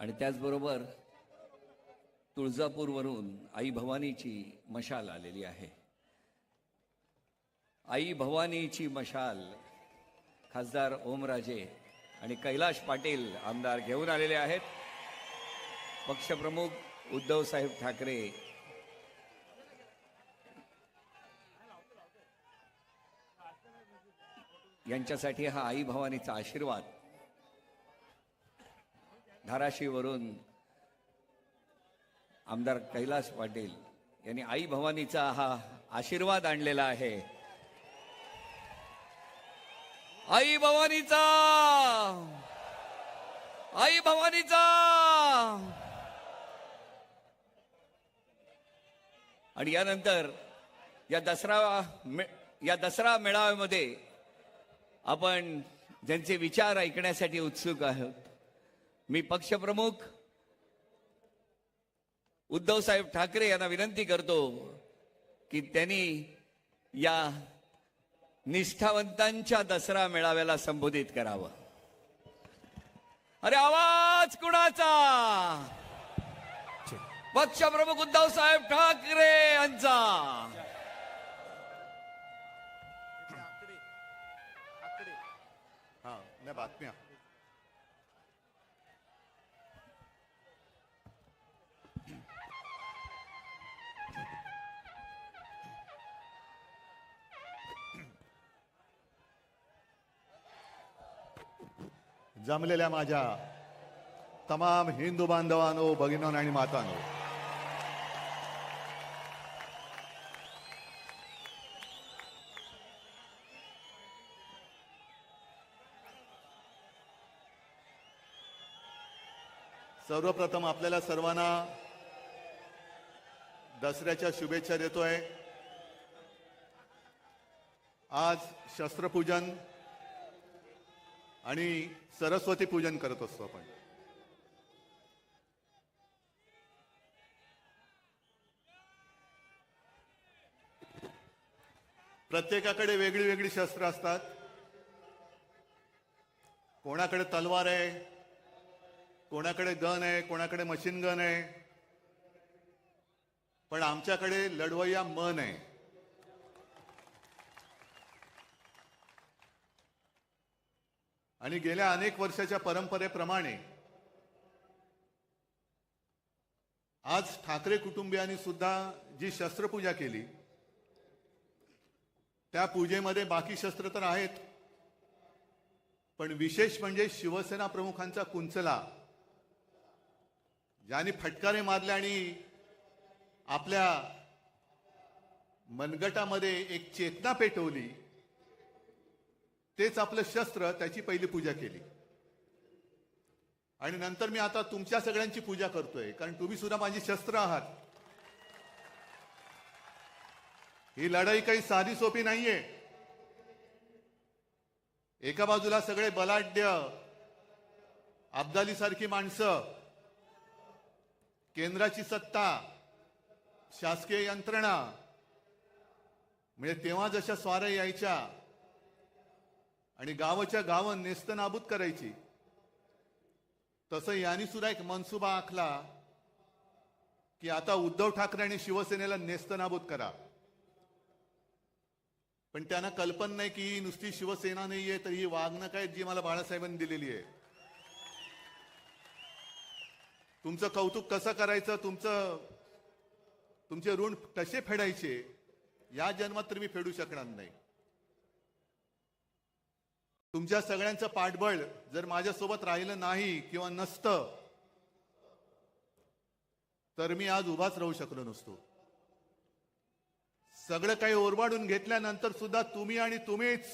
आणि त्याचबरोबर तुळजापूरवरून आई भवानीची मशाल आलेली आहे. आई भवानीची मशाल खासदार ओमराजे आणि कैलाश पाटील आमदार घेऊन आलेले आहेत. पक्षप्रमुख उद्धवसाहेब ठाकरे यांच्यासाठी हा आई भवानीचा आशीर्वाद धाराशिववरून आमदार कैलाश पाटील यांनी आई भवानीचा हा आशीर्वाद आणलेला आहे. आई भवानीचा, आई भवानीचा. आणि यानंतर या दसरा मेळाव्यामध्ये आपण ज्यांचे विचार ऐकण्यासाठी उत्सुक आहोत, मी पक्षप्रमुख उद्धवसाहेब ठाकरे यांना विनंती करतो की त्यांनी या निष्ठावंतांच्या दसरा मेळाव्याला संबोधित करावं. अरे आवाज कुणाचा? पक्षप्रमुख उद्धवसाहेब ठाकरे यांचा. बातम्या जमलेल्या माझ्या तमाम हिंदू बांधवांनो, भगिनींनो आणि मातांनो, सर्वप्रथम आपल्याला सर्वांना दसऱ्याच्या शुभेच्छा देतोय. आज शस्त्रपूजन आणि सरस्वती पूजन करत असतो आपण. प्रत्येकाकडे वेगळी वेगळी शस्त्र असतात. कोणाकडे तलवार आहे, कोणाकडे गन आहे, कोणाकडे मशीन गन आहे, पण आमच्याकडे लढवय्या मन आहे. आणि गेल्या अनेक वर्षाच्या परंपरेप्रमाणे आज ठाकरे कुटुंबियांनी सुद्धा जी शस्त्रपूजा केली, त्या पूजेमध्ये बाकी शस्त्र तर आहेत, पण विशेष म्हणजे शिवसेना प्रमुखांचा कुंचला, ज्यांनी फटकारे मारले आणि आपल्या मनगटामध्ये एक चेतना पेटवली, तेच आपलं शस्त्र, त्याची पहिली पूजा केली. आणि नंतर मी आता तुमच्या सगळ्यांची पूजा करतोय, कारण तुम्ही सुद्धा माझी शस्त्र आहात. ही लढाई काही साधी सोपी नाहीये. एका बाजूला सगळे बलाढ्य अब्दाली सारखी माणसं, केंद्राची सत्ता, शासकीय यंत्रणा, म्हणजे तेव्हा जशा स्वाऱ्या यायच्या आणि गावाच्या गावं नेस्तनाबूत करायची, तसं यांनी सुद्धा एक मनसुबा आखला की आता उद्धव ठाकरे आणि शिवसेनेला नेस्तनाबूत करा. पण त्यांना कल्पना नाही की ही नुसती शिवसेना नाहीये, तर ही वागणूक आहे जी मला बाळासाहेबांनी दिलेली आहे. तुमचं कौतुक कसं करायचं, तुमचे ऋण कसे फेडायचे, या जन्मात तर मी फेडू शकणार नाही. तुमच्या सगळ्यांचं पाठबळ जर माझ्यासोबत राहिलं नाही किंवा नसतं, तर मी आज उभाच राहू शकलो नसतो. सगळं काही ओरबाडून घेतल्यानंतर सुद्धा तुम्ही आणि तुम्हीच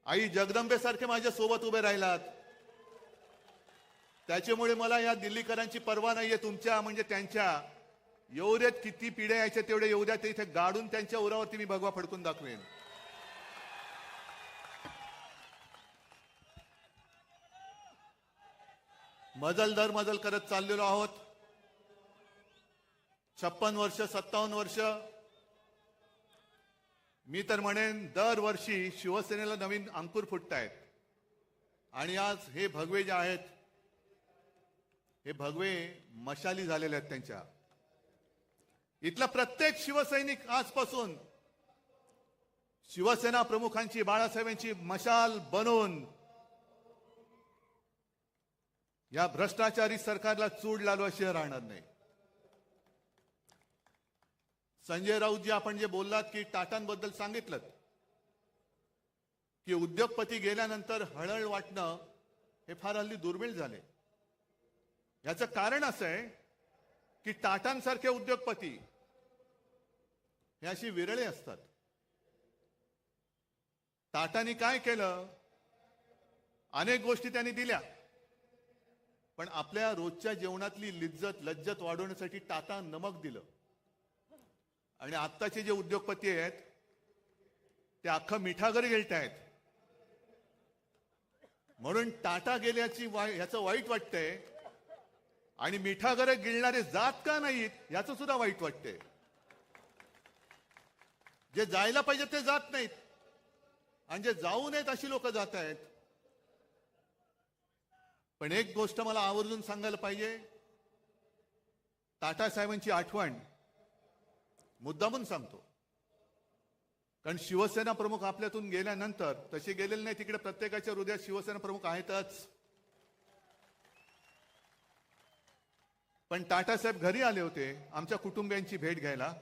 आई जगदंबेसारखे माझ्या सोबत उभे राहिलात. त्याच्यामुळे मला या दिल्लीकरांची पर्वा नाहीये, तुमच्या म्हणजे त्यांच्या. येऊ देत, किती पिढ्या यायच्या तेवढे येऊ द्या, ते इथे गाडून त्यांच्या उरावरती मी भगवा फडकून दाखवेन. मजल दर मजल करत चाललेलो आहोत. 56 वर्ष, 57 वर्ष. मी तर म्हणेन दरवर्षी शिवसेनेला नवीन अंकुर फुटतायत. आणि आज हे भगवे जे आहेत हे भगवे मशाली झालेले आहेत त्यांच्या. इथला प्रत्येक शिवसैनिक आजपासून शिवसेना प्रमुखांची, बाळासाहेबांची मशाल बनवून या भ्रष्टाचारी सरकारला चूड लालवाशिवाय राहणार नाही. संजय राऊतजी, आपण जे बोललात की टाटांबद्दल सांगितलं की उद्योगपती गेल्यानंतर हळहळ वाटणं हे फार हल्ली दुर्मिळ झाले. याचं कारण असं आहे की टाटांसारखे उद्योगपती हे अशी विरळे असतात. टाटांनी काय केलं? अनेक गोष्टी त्यांनी दिल्या, पण आपल्या रोजच्या जेवणातली लज्जत वाढवण्यासाठी टाटा नमक दिलं. आणि आत्ताचे जे उद्योगपती आहेत ते अख्खं मिठागर गिळतायत. म्हणून टाटा गेल्याची याचं वाईट वाटतंय आणि मिठागर गिळणारे जात का नाहीत याचं सुद्धा वाईट वाटतंय. जे जायला पाहिजे ते जात नाहीत आणि जे जाऊ नयेत अशी लोक जात आहेत. पण एक गोष्ट मला आवर्जून सांगायला पाहिजे, टाटा साहेबांची आठवण मुद्दामून सांगतो, कारण शिवसेना प्रमुख आपल्यातून गेल्यानंतर तसे गेलेले नाही, तिकडे प्रत्येकाच्या हृदयात शिवसेना प्रमुख आहेतच. पण टाटा साहेब घरी आले होते आमच्या कुटुंबियांची भेट घ्यायला.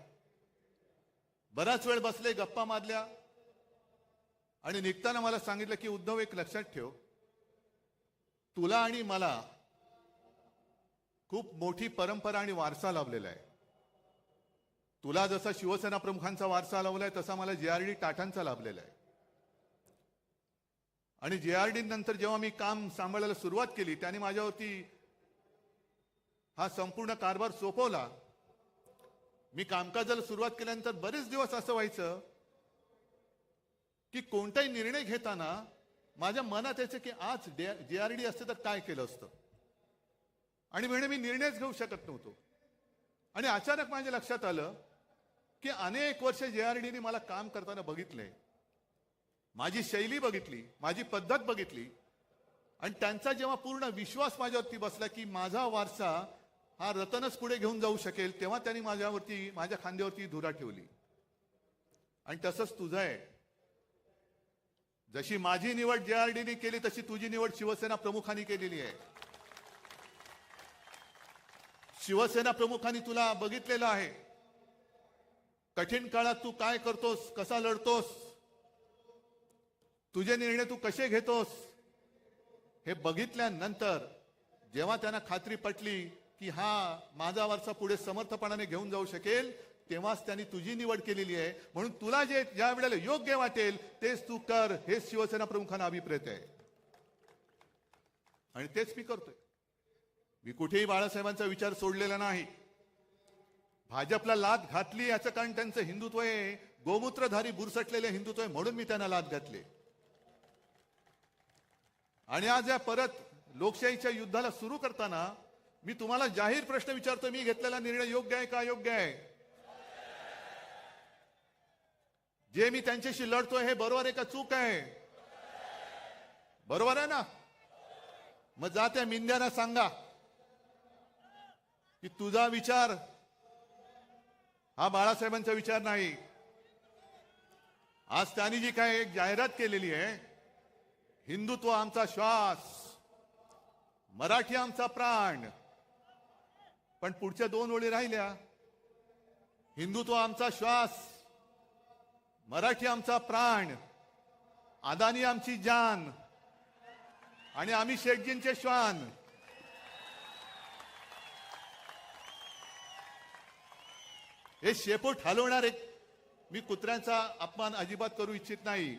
बराच वेळ बसले, गप्पा मारल्या आणि निघताना मला सांगितलं की उद्धव, एक लक्षात ठेव, तुला आणि मला खूप मोठी परंपरा आणि वारसा लाभलेला आहे. तुला जसा शिवसेना प्रमुखांचा वारसा लाभलाय तसा मला जेआरडी टाटांचा लाभलेला आहे. आणि जेआरडी नंतर जेव्हा मी काम सांभाळायला सुरुवात केली त्याने माझ्यावरती हा संपूर्ण कारभार सोपवला. मी कामकाजाला सुरुवात केल्यानंतर बरेच दिवस असं व्हायचं की कोणताही निर्णय घेताना माझ्या मनात यायचं की आज जेआरडी असते तर काय केलं असतं, आणि म्हणजे मी निर्णयच घेऊ शकत नव्हतो. आणि अचानक माझ्या लक्षात आलं की अनेक वर्ष जेआरडीने मला काम करताना बघितले, माझी शैली बघितली, माझी पद्धत बघितली, आणि त्यांचा जेव्हा पूर्ण विश्वास माझ्यावरती बसला की माझा वारसा हा रतनच पुढे घेऊन जाऊ शकेल, तेव्हा त्यांनी माझ्या खांद्यावरती धुरा ठेवली. आणि तसंच तुझं आहे. जशी माझी निवड जेआरडीने केली तशी तुझी निवड शिवसेना प्रमुखांनी केलेली आहे. शिवसेना प्रमुखांनी तुला बघितलेलं आहे, कठीण काळात तू काय करतोस, कसा लढतोस, तुझे निर्णय तू कसे घेतोस, हे बघितल्यानंतर जेव्हा त्यांना खात्री पटली की हा माझा वारसा पुढे समर्थपणाने घेऊन जाऊ शकेल, तेव्हाच त्यांनी तुझी निवड केलेली आहे. म्हणून तुला जे ज्या वेळेला योग्य वाटेल तेच तू कर, हेच शिवसेना प्रमुखांना अभिप्रेत आहे आणि तेच मी करतोय. मी कुठेही बाळासाहेबांचा विचार सोडलेला नाही. भाजपला लाथ घातली याचं कारण त्यांचं हिंदुत्व आहे, गोमूत्रधारी बुरसटलेले हिंदुत्व आहे, म्हणून मी त्यांना लाथ घातली. आणि आज या परत लोकशाहीच्या युद्धाला सुरू करताना मी तुम्हाला जाहीर प्रश्न विचारतो, मी घेतलेला निर्णय योग्य आहे का अयोग्य आहे? जे मी त्यांच्याशी लढतोय हे बरोबर आहे का चूक आहे? बरोबर आहे ना? मग जा त्या मिंद्यांना सांगा की तुझा विचार हा बाळासाहेबांचा विचार नाही. आज त्यांनी जी काय एक जाहिरात केलेली आहे, हिंदुत्व आमचा श्वास, मराठी आमचा प्राण, पण पुढच्या दोन ओळी राहिल्या, हिंदुत्व आमचा श्वास, मराठी आमचा प्राण, अदानी आमची जान आणि आम्ही शेठजींचे श्वान. हे शेपूट हलवणार एक, मी कुत्र्यांचा अपमान अजिबात करू इच्छित नाही,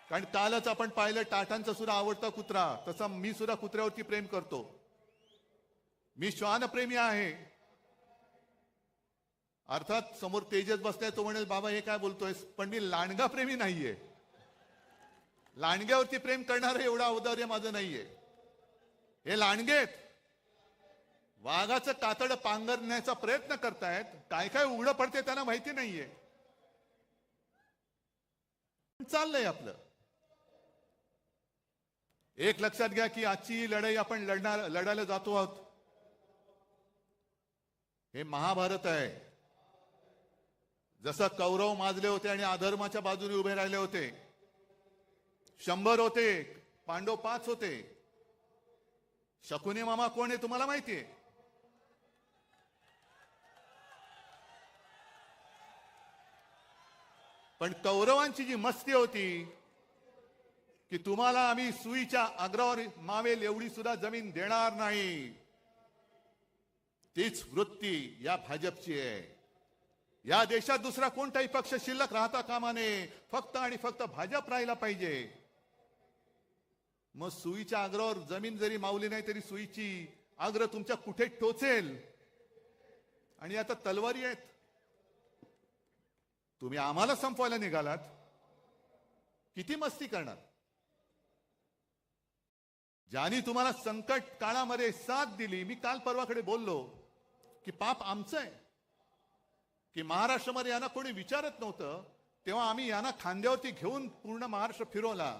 कारण कालच आपण पाहिलं टाटांचा सुद्धा आवडता कुत्रा, तसा मी सुद्धा कुत्र्यावरती प्रेम करतो. मी श्वानप्रेमी आहे. अर्थात समोर तेजस बसलाय, तो म्हणेल बाबा हे काय बोलतोय, पण मी लांडगा प्रेमी नाहीये. लांडग्यावरती प्रेम करणारं एवढं औदार्य माझं नाहीये. हे लांडगेत वाघाचं कातड पांघरण्याचा प्रयत्न करतायत, काय काय उघडं पडते त्यांना माहिती नाहीये. चाललंय आपलं. एक लक्षात घ्या की आजची ही लढाई आपण लढायला जातो आहोत. हे महाभारत आहे. जसं कौरव माजले होते आणि अधर्माच्या बाजूने उभे राहिले होते, 100 होते, पांडव 5 होते. शकुनी मामा कोण आहे तुम्हाला माहितीये? पण कौरवांची जी मस्ती होती की तुम्हाला आम्ही सुईच्या अग्रावर मावेल एवढी सुद्धा जमीन देणार नाही, तीच वृत्ती या भाजपची आहे. या देशात दुसरा कोणताही पक्ष शिल्लक राहता कामा नये, फक्त आणि फक्त भाजप राहिला पाहिजे. मग सुईच्या अग्रावर जमीन जरी मावली नाही तरी सुईची अग्र तुमच्या कुठे टोचेल. आणि आता तलवारी आहेत. तुम्ही आम्हाला संपवायला निघालात. किती मस्ती करणार? ज्यांनी तुम्हाला संकट काळामध्ये साथ दिली, मी काल परवाकडे बोललो की पाप आमचं आहे की महाराष्ट्रामध्ये यांना कोणी विचारत नव्हतं, तेव्हा आम्ही यांना खांद्यावरती घेऊन पूर्ण महाराष्ट्र फिरवला.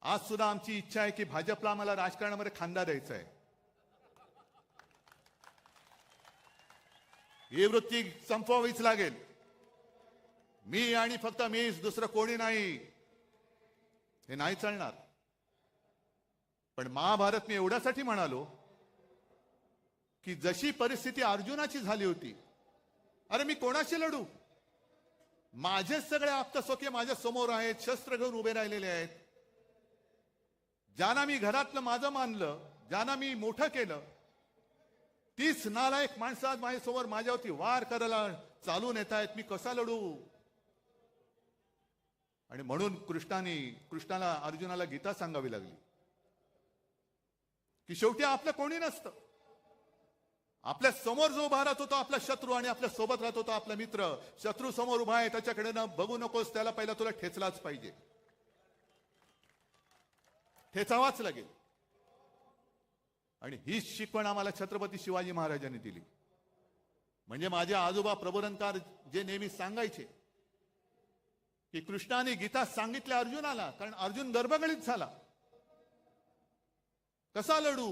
आज सुद्धा आमची इच्छा आहे की भाजपला आम्हाला राजकारणामध्ये खांदा द्यायचा आहे. ही वृत्ती संपवावीच लागेल. मी आणि फक्त मीच, दुसरं कोणी नाही, हे नाही चालणार. पण महाभारत मी एवढ्यासाठी म्हणालो की जशी परिस्थिती अर्जुनाची झाली होती, अरे मी कोणाशी लढू? माझेच सगळे आप्तसोके माझ्या समोर आहेत, शस्त्र घेऊन उभे राहिलेले आहेत. ज्यांना मी घरातलं माझं मानलं, ज्यांना मी मोठं केलं, तीच नालायक माणसं आज माझ्यासमोर माझ्यावरती वार करायला चालून येत आहेत. मी कसा लढू? आणि म्हणून कृष्णाला अर्जुनाला गीता सांगावी लागली की शेवटी आपलं कोणी नसतं. आपल्या समोर जो उभा राहतो तो आपला शत्रू, आणि आपल्या सोबत राहतो तो आपला मित्र. शत्रू समोर उभा आहे, त्याच्याकडे न बघू नकोस, त्याला पहिला तुला ठेचलाच पाहिजे, ठेचावाच लागेल. आणि हीच शिकवण आम्हाला छत्रपती शिवाजी महाराजांनी दिली. म्हणजे माझे आजोबा प्रबोधनकार जे नेहमी सांगायचे की कृष्णाने गीता सांगितल्या अर्जुनाला, कारण अर्जुन गर्भगळीत झाला, कसा लढू?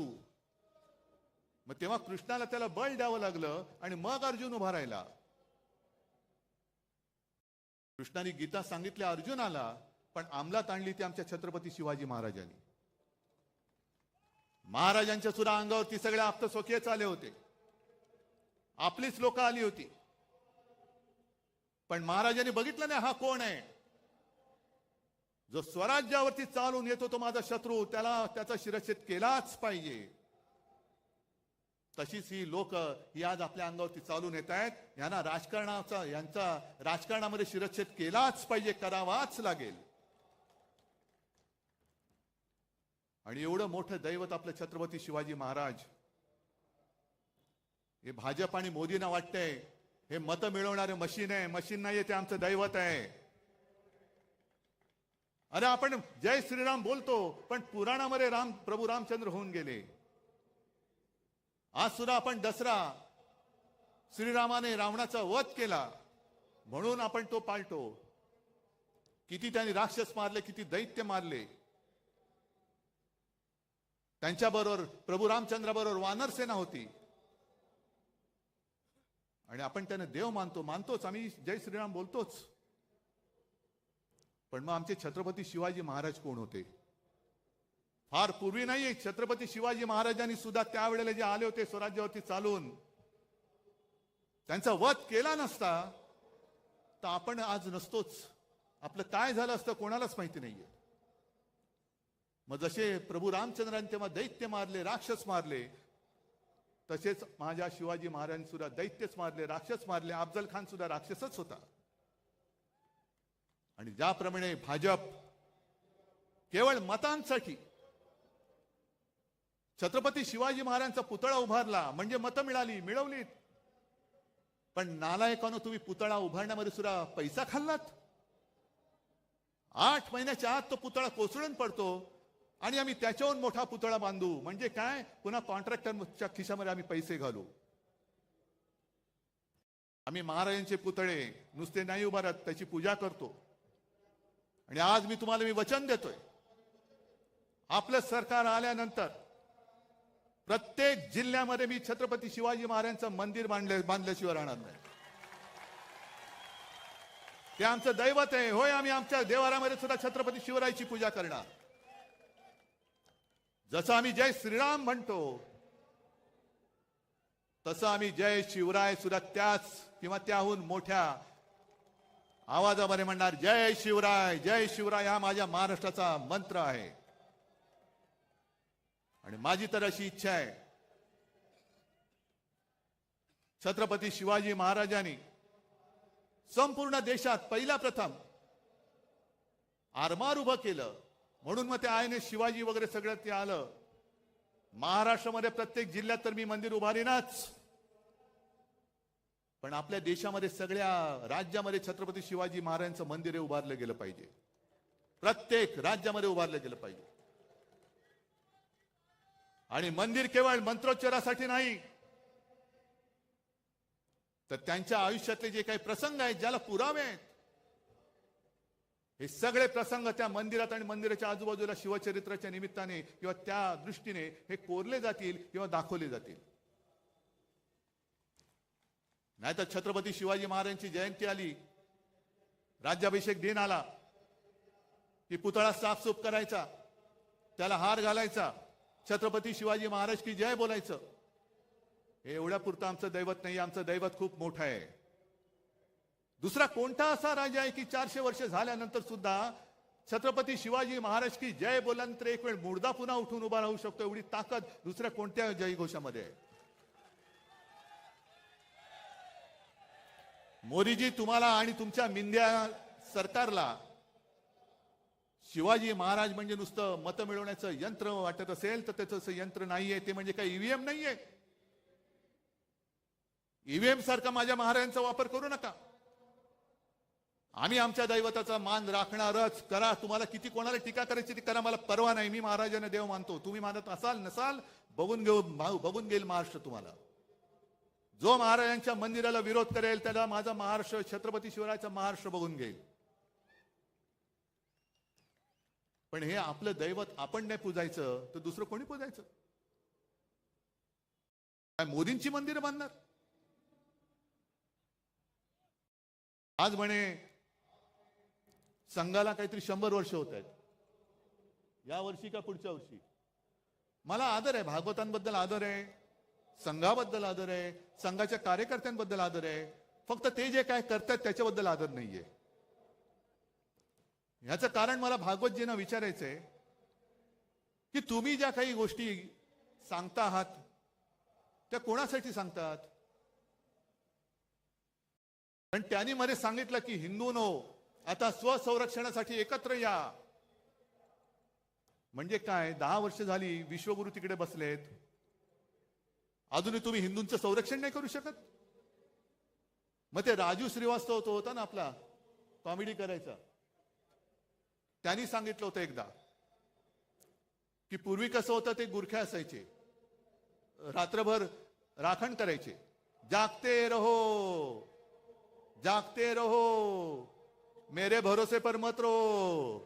मग तेव्हा कृष्णाला त्याला बळ द्यावं लागलं आणि मग अर्जुन उभा राहिला. कृष्णाने गीता सांगितल्या अर्जुनाला, पण अंमलात आणली ती आमच्या छत्रपती शिवाजी महाराजांनी. महाराजांच्या सुद्धा अंगावरती सगळे आप्तस्वकीयच आले होते, आपलीच लोक आली होती. पण महाराजांनी बघितलं नाही हा कोण आहे. जो स्वराज्यावरती चालून येतो तो माझा शत्रू, त्याला त्याचा शिरच्छेद केलाच पाहिजे. तशीच ही लोक ही आज आपल्या अंगावरती चालून येत आहेत. यांना यांचा राजकारणामध्ये शिरच्छेद केलाच पाहिजे, करावाच लागेल. आणि एवढं मोठं दैवत आपलं छत्रपती शिवाजी महाराज, हे भाजप आणि मोदींना वाटतंय हे मतं मिळवणारे मशीन आहे. मशीन नाहीये, ते आमचं दैवत आहे. अरे आपण जय श्रीराम बोलतो, पण पुराणामध्ये प्रभू रामचंद्र होऊन गेले. आज सुद्धा आपण दसरा, श्रीरामाने रावणाचा वध केला म्हणून आपण तो पाळतो. किती त्यांनी राक्षस मारले, किती दैत्य मारले. त्यांच्याबरोबर प्रभू रामचंद्राबरोबर वानर सेना होती. आणि आपण त्यांना देव मानतोच, आम्ही जय श्रीराम बोलतोच. पण मग आमचे छत्रपती शिवाजी महाराज कोण होते? फार पूर्वी नाही, छत्रपती शिवाजी महाराजांनी सुद्धा त्यावेळेला जे आले होते स्वराज्यावरती चालून, त्यांचा वध केला नसता तर आपण आज नसतोच. आपलं काय झालं असतं कोणालाच माहिती नाहीये. मग जसे प्रभू रामचंद्रांनी तेव्हा दैत्य मारले, राक्षस मारले, तसेच माझ्या शिवाजी महाराजांनी सुद्धा दैत्यच मारले, राक्षस मारले. अफजल खान सुद्धा राक्षसच होता. आणि ज्याप्रमाणे भाजप केवळ मतांसाठी छत्रपती शिवाजी महाराजांचा पुतळा उभारला, म्हणजे मतं मिळवलीत. पण नालायकानो, तुम्ही पुतळा उभारण्यामध्ये सुद्धा पैसा खाल्लात. 8 महिन्याच्या आत तो पुतळा कोसळून पडतो आणि आम्ही त्याच्याहून मोठा पुतळा बांधू. म्हणजे काय? पुन्हा कॉन्ट्रॅक्टरच्या खिशामध्ये आम्ही पैसे घालू. आम्ही महाराजांचे पुतळे नुसते नाही उभारत, त्याची पूजा करतो. आणि आज मी तुम्हाला वचन देतोय आपलं सरकार आल्यानंतर प्रत्येक जिल्ह्यामध्ये मी छत्रपती शिवाजी महाराजांचं मंदिर बांधल्याशिवाय राहणार नाही. ते आमचं दैवत आहे. होय, आम्ही आमच्या देवारामध्ये सुद्धा छत्रपती शिवरायाची पूजा करणार. जसं आम्ही जय श्रीराम म्हणतो तसं आम्ही जय शिवराय सुद्धा त्याच किंवा त्याहून मोठ्या आवाजामध्ये म्हणणार. जय शिवराय, जय शिवराय हा माझ्या महाराष्ट्राचा मंत्र आहे. आणि माझी तर अशी इच्छा आहे, छत्रपती शिवाजी महाराजांनी संपूर्ण देशात पहिला प्रथम आरमार उभं केलं म्हणून मग ते आयने शिवाजी वगैरे सगळं ते आलं. महाराष्ट्रामध्ये प्रत्येक जिल्ह्यात तर मी मंदिर उभारीनाच, पण आपल्या देशामध्ये सगळ्या राज्यामध्ये छत्रपती शिवाजी महाराजांचं मंदिर हे उभारलं गेलं पाहिजे. प्रत्येक राज्यामध्ये उभारलं गेलं पाहिजे. आणि मंदिर केवळ मंत्रोच्चारासाठी नाही, तर त्यांच्या आयुष्यातले जे काही प्रसंग आहेत, ज्याला पुरावे आहेत, हे सगळे प्रसंग त्या मंदिरात आणि मंदिराच्या आजूबाजूला शिवचरित्राच्या निमित्ताने किंवा त्या दृष्टीने हे कोरले जातील किंवा दाखवले जातील. नाहीतर छत्रपती शिवाजी महाराजांची जयंती आली, राज्याभिषेक दिन आला की पुतळा साफसूफ करायचा, त्याला हार घालायचा, छत्रपती शिवाजी महाराज की जय बोलायचं. हे एवढ्या पुरतं आमचं दैवत नाही. आमचं दैवत खूप मोठं आहे. दुसरा कोणता असा राजा आहे की 400 वर्ष झाल्यानंतर सुद्धा छत्रपती शिवाजी महाराज की जय बोलल्यानंतर एक वेळ मुर्दा पुन्हा उठून उभा राहू शकतो? एवढी ताकद दुसऱ्या कोणत्या जयघोषामध्ये आहे? मोदीजी, तुम्हाला आणि तुमच्या मिंद्या सरकारला शिवाजी महाराज म्हणजे नुसतं मत मिळवण्याचं यंत्र वाटत असेल तर त्याचं यंत्र नाहीये. ते म्हणजे काही ईव्हीएम नाहीये. ईव्हीएम सारखा माझ्या महाराजांचा वापर करू नका. आम्ही आमच्या दैवताचा मान राखणारच. करा, तुम्हाला किती कोणाला टीका करायची ती करा, मला परवा नाही. मी महाराजांना देव मानतो. तुम्ही मानत असाल नसाल बघून घेईल महाराष्ट्र तुम्हाला. जो महाराजांच्या मंदिराला विरोध करेल त्याला माझा महाराष्ट्र, छत्रपती शिवरायाचा महाराष्ट्र बघून घेईल. पण हे आपलं दैवत आपण नाही पूजायचं तर दुसरं कोणी पूजायचं? काय मोदींची मंदिरं बांधणार? आज म्हणे संघाला काहीतरी 100 वर्ष होत आहेत. या वर्षी का पुढच्या वर्षी? मला आदर आहे, भागवतांबद्दल आदर आहे, संघाबद्दल आदर आहे, संघाच्या कार्यकर्त्यांबद्दल आदर आहे. फक्त ते जे काय करतात त्याच्याबद्दल आदर नाहीये. ह्याचं कारण मला भागवतजींना विचारायचंय की तुम्ही ज्या काही गोष्टी सांगता आहात त्या कोणासाठी सांगतात? पण त्यांनी मध्ये सांगितलं की हिंदूंनो, आता स्वसंरक्षणासाठी एकत्र या. म्हणजे काय? 10 वर्ष झाली विश्वगुरु तिकडे बसलेत, अजूनही तुम्ही हिंदूंचं संरक्षण नाही करू शकत? मग ते राजू श्रीवास्तव तो होता ना आपला, कॉमेडी करायचा, त्यांनी सांगितलं होतं एकदा की पूर्वी कसं होतं, ते गुरखे असायचे, रात्रभर राखण करायचे, जागते रहो जागते रहो मेरे भरोसे पर मत रहो.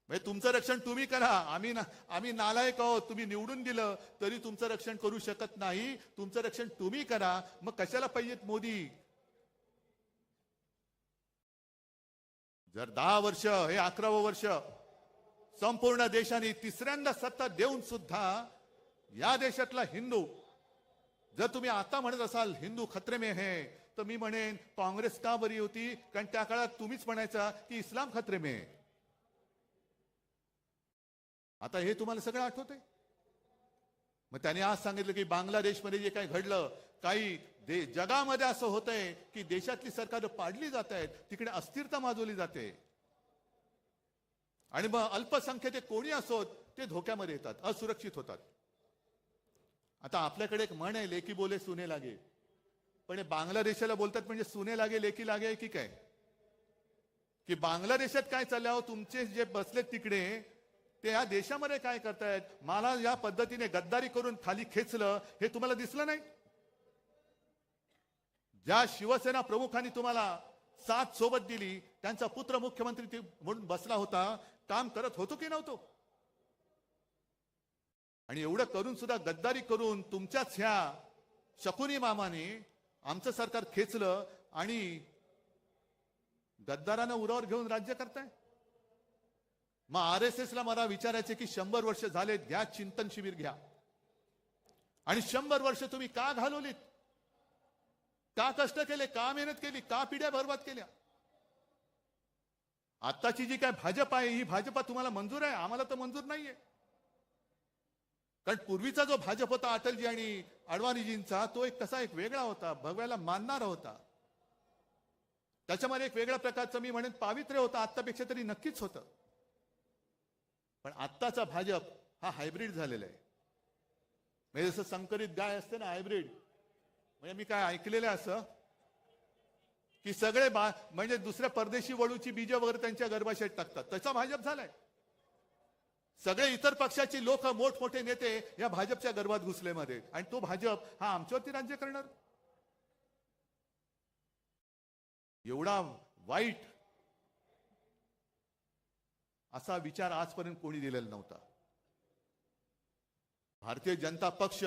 म्हणजे तुमचं रक्षण तुम्ही करा. आम्ही नालायक आहोत, तुम्ही निवडून दिलं तरी तुमचं रक्षण करू शकत नाही. तुमचं रक्षण तुम्ही करा. मग कशाला पाहिजेत मोदी? जर 10 वर्ष, हे 11वं वर्ष संपूर्ण देशाने तिसऱ्यांदा सत्ता देऊन सुद्धा या देशातला हिंदू, जर तुम्ही आता म्हणत असाल हिंदू खतरे में है, तर मी म्हणेन काँग्रेस का बरी होती? कारण त्या काळात तुम्हीच म्हणायचा की इस्लाम खतरे में है. आता हे तुम्हाला सगळं आठवतंय. मग त्याने आज सांगितलं की बांगलादेशमध्ये जे काही घडलं, काही जगामध्ये असं होतंय की देशातली सरकार पाडली जात आहेत, तिकडे अस्थिरता माजवली जाते आणि मग अल्पसंख्याक कोणी असोत ते धोक्यामध्ये येतात, असुरक्षित होतात. आता आपल्याकडे एक म्हण आहे, लेकी बोले सुने लागे. पण हे बांगलादेशाला बोलतात म्हणजे सुने लागे लेकी लागे की काय? की बांगलादेशात काय चाललं, तुमचे जे बसलेत तिकडे ते या देशामध्ये काय करतायत? मला या पद्धतीने गद्दारी करून खाली खेचलं, हे तुम्हाला दिसलं नाही? ज्या शिवसेना प्रमुखांनी तुम्हाला साथ सोबत दिली, त्यांचा पुत्र मुख्यमंत्री म्हणून बसला होता, काम करत होतो की नव्हतो? आणि एवढं करून सुद्धा गद्दारी करून तुमच्याच ह्या शकुनी मामाने आमचं सरकार खेचलं आणि गद्दारांना उरावर घेऊन राज्य करताय. मग RSS ला मला विचारायचे की 100 वर्ष झाले, घ्या चिंतन शिबिर घ्या. आणि 100 वर्ष तुम्ही का घालवलीत? का कष्ट केले? का मेहनत केली? का पिढ्या बर्बाद केल्या? आताची जी काय भाजप आहे ही भाजपा तुम्हाला मंजूर आहे? आम्हाला तर मंजूर नाहीये. कारण पूर्वीचा जो भाजप होता अटलजी आणि अडवाणीजींचा, तो एक वेगळा होता, भगव्याला मानणारा होता. त्याच्यामध्ये एक वेगळ्या प्रकारचं मी म्हणेन पावित्र्य होतं, आत्तापेक्षा तरी नक्कीच होतं. पण आत्ताचा भाजप हा हायब्रिड झालेला आहे. म्हणजे जसं संकरित गाय असते ना, हायब्रिड. म्हणजे मी काय ऐकलेलं असं की सगळे म्हणजे दुसऱ्या परदेशी वळूची बीज वगैरे त्यांच्या गर्भाशयात टाकतात, तसा भाजप झालाय. सगळे इतर पक्षाची लोक, मोठमोठे नेते या भाजपच्या गर्भात घुसलेमध्ये, आणि तो भाजप हा आमच्यावरती राज्य करणार. एवढा वाईट असा विचार आजपर्यंत कोणी दिलेला नव्हता. भारतीय जनता पक्ष,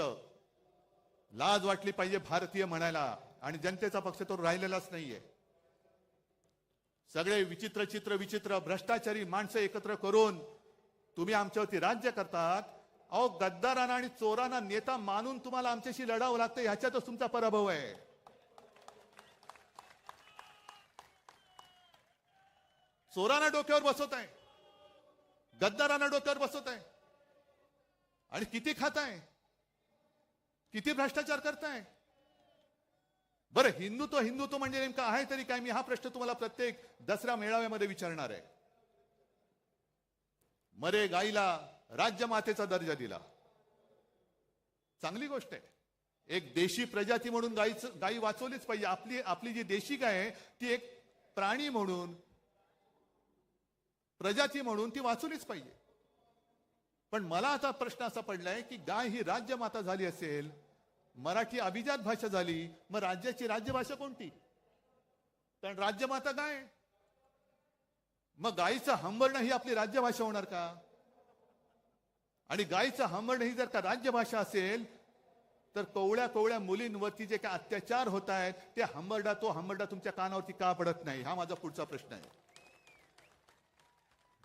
लाज वाटली पाहिजे भारतीय म्हणायला, आणि जनतेचा पक्ष तो राहिलेलाच नाहीये. सगळे विचित्र भ्रष्टाचारी माणसं एकत्र करून तुम्ही आमच्यावरती राज्य करतात. अहो, गद्दारांना आणि चोरांना नेता मानून तुम्हाला आमच्याशी लढावं लागतं, ह्याच्यातच तुमचा पराभव आहे. चोरांना डोक्यावर बसवत आहे, गद्दारांना डोक्यावर बसवत आहे, आणि किती खाताय, किती भ्रष्टाचार करताय. बरं, हिंदुत्व म्हणजे नेमकं आहे तरी काय? मी हा प्रश्न तुम्हाला प्रत्येक दसरा मेळाव्यामध्ये विचारणार आहे. मरे गाईला राज्यमातेचा दर्जा दिला, चांगली गोष्ट आहे. एक देशी प्रजाती म्हणून गाई वाचवलीच पाहिजे. आपली जी देशी गाय आहे ती एक प्राणी म्हणून, प्रजाती म्हणून ती वाचवलीच पाहिजे. पण मला आता प्रश्न असा पडलाय की गाय ही राज्यमाता झाली असेल, मराठी अभिजात भाषा झाली, मग राज्याची राज्यभाषा कोणती? कारण राज्यमाता गाय. मग गायीचं हंबरणं ही आपली राज्यभाषा होणार का? आणि गायीचं हंबरणं ही जर का राज्यभाषा असेल, तर कवळ्या मुलींवरती जे काय अत्याचार होत आहेत ते तो हंबरडा तुमच्या कानावरती का पडत नाही? हा माझा पुढचा प्रश्न आहे.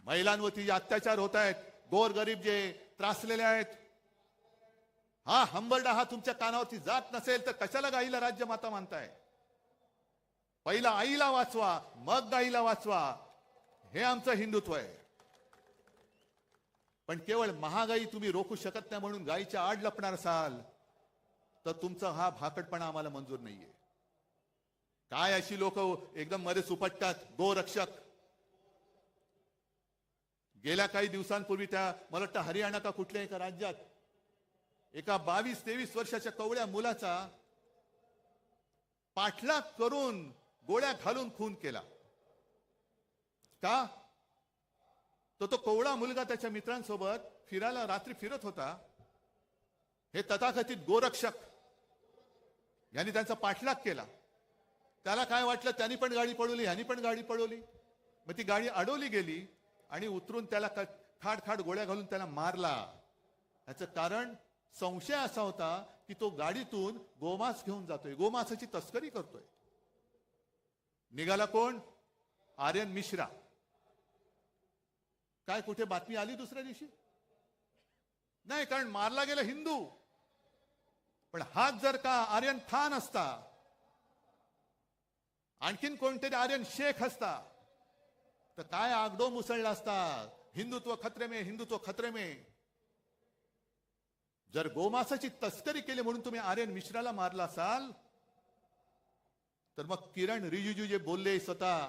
महिलांवरती जे अत्याचार होत आहेत, गोरगरीब जे त्रासलेले आहेत, हा हंबरडा हा तुमच्या कानावरती जात नसेल तर कशाला गाईला राज्यमाता मानताय? पहिला आईला वाचवा, मग गाईला वाचवा, हे आमचं हिंदुत्व आहे. पण केवळ महागाई तुम्ही रोखू शकत नाही म्हणून गाईच्या आड लपणार असाल तर तुमचा हा भाकटपणा आम्हाला मंजूर नाहीये. काय अशी लोक एकदम मध्ये सुपटतात, गोरक्षक. गेल्या काही दिवसांपूर्वी मला वाटतं हरियाणा का कुठल्या एका राज्यात एका 22-23 वर्षाच्या कवळ्या मुलाचा पाठलाग करून गोळ्या घालून खून केला. का? तो कवळा मुलगा त्याच्या मित्रांसोबत फिरायला रात्री फिरत होता. हे तथाकथित गोरक्षक यांनी त्यांचा पाठलाग केला. त्याला काय वाटलं, त्यांनी पण गाडी पळवली, ह्यांनी पण गाडी पळवली. मग ती गाडी अडवली गेली आणि उतरून त्याला खाड गोळ्या घालून त्याला मारला. याचं कारण संशय असा होता की तो गाडीतून गोमांस घेऊन जातोय, गोमांसाची तस्करी करतोय. निघाला कोण? आर्यन मिश्रा. काय कुठे बातमी आली दुसऱ्या दिवशी? नाही, कारण मारला गेला हिंदू. पण हाच जर का आर्यन खान असता, आणखीन कोणतरी आर्यन शेख असता, तर काय आगडो मुसळला असता. हिंदुत्व खतरे में, हिंदुत्व खतरे में. जर गोमांसाची तस्करी केली म्हणून तुम्ही आर्यन मिश्राला मारला असाल, तर मग किरण रिजिजू जे बोलले स्वतः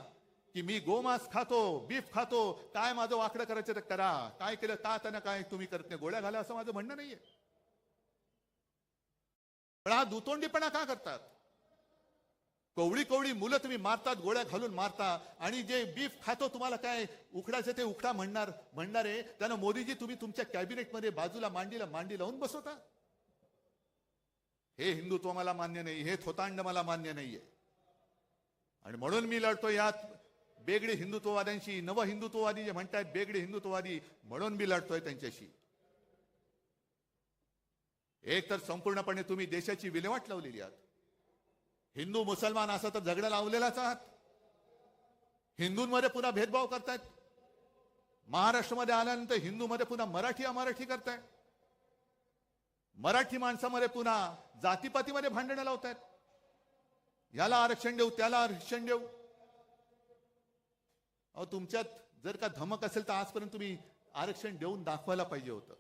की मी गोमांस खातो, बीफ खातो, काय माझं वाकडं करायचं तर करा, काय केलं का त्यांना काय तुम्ही करत नाही, गोळ्या घाला, असं माझं म्हणणं नाहीये. पण हा दुतोंडीपणा का करतात? कवळी मुलं तुम्ही मारतात, गोळ्या घालून मारता, आणि जे बीफ खातो तुम्हाला काय उकडायचं ते उकडा म्हणणारे त्यांना मोदीजी तुम्ही तुमच्या कॅबिनेटमध्ये बाजूला मांडी लावून बसवता. हे हिंदुत्व मला मान्य नाही, हे थोतांड मला मान्य नाहीये. आणि म्हणून मी लढतो यात बेगडे हिंदुत्ववाद्यांशी, नव हिंदुत्ववादी जे म्हणतायत बेगडे हिंदुत्ववादी, म्हणून मी लढतोय त्यांच्याशी. एक तर संपूर्णपणे तुम्ही देशाची विल्हेवाट लावलेली आहात. हिंदू मुसलमान असा तर झगडा लावलेलाच आहात. हिंदूंमध्ये पुन्हा भेदभाव करतायत. महाराष्ट्रामध्ये आल्यानंतर हिंदूमध्ये पुन्हा मराठी अमराठी करतायत. मराठी माणसामध्ये पुन्हा जातीपातीमध्ये भांडणं लावतायत. याला आरक्षण देऊ, त्याला आरक्षण देऊ. अहो, तुमच्यात जर का धमक असेल तर आजपर्यंत तुम्ही आरक्षण देऊन दाखवायला पाहिजे होतं.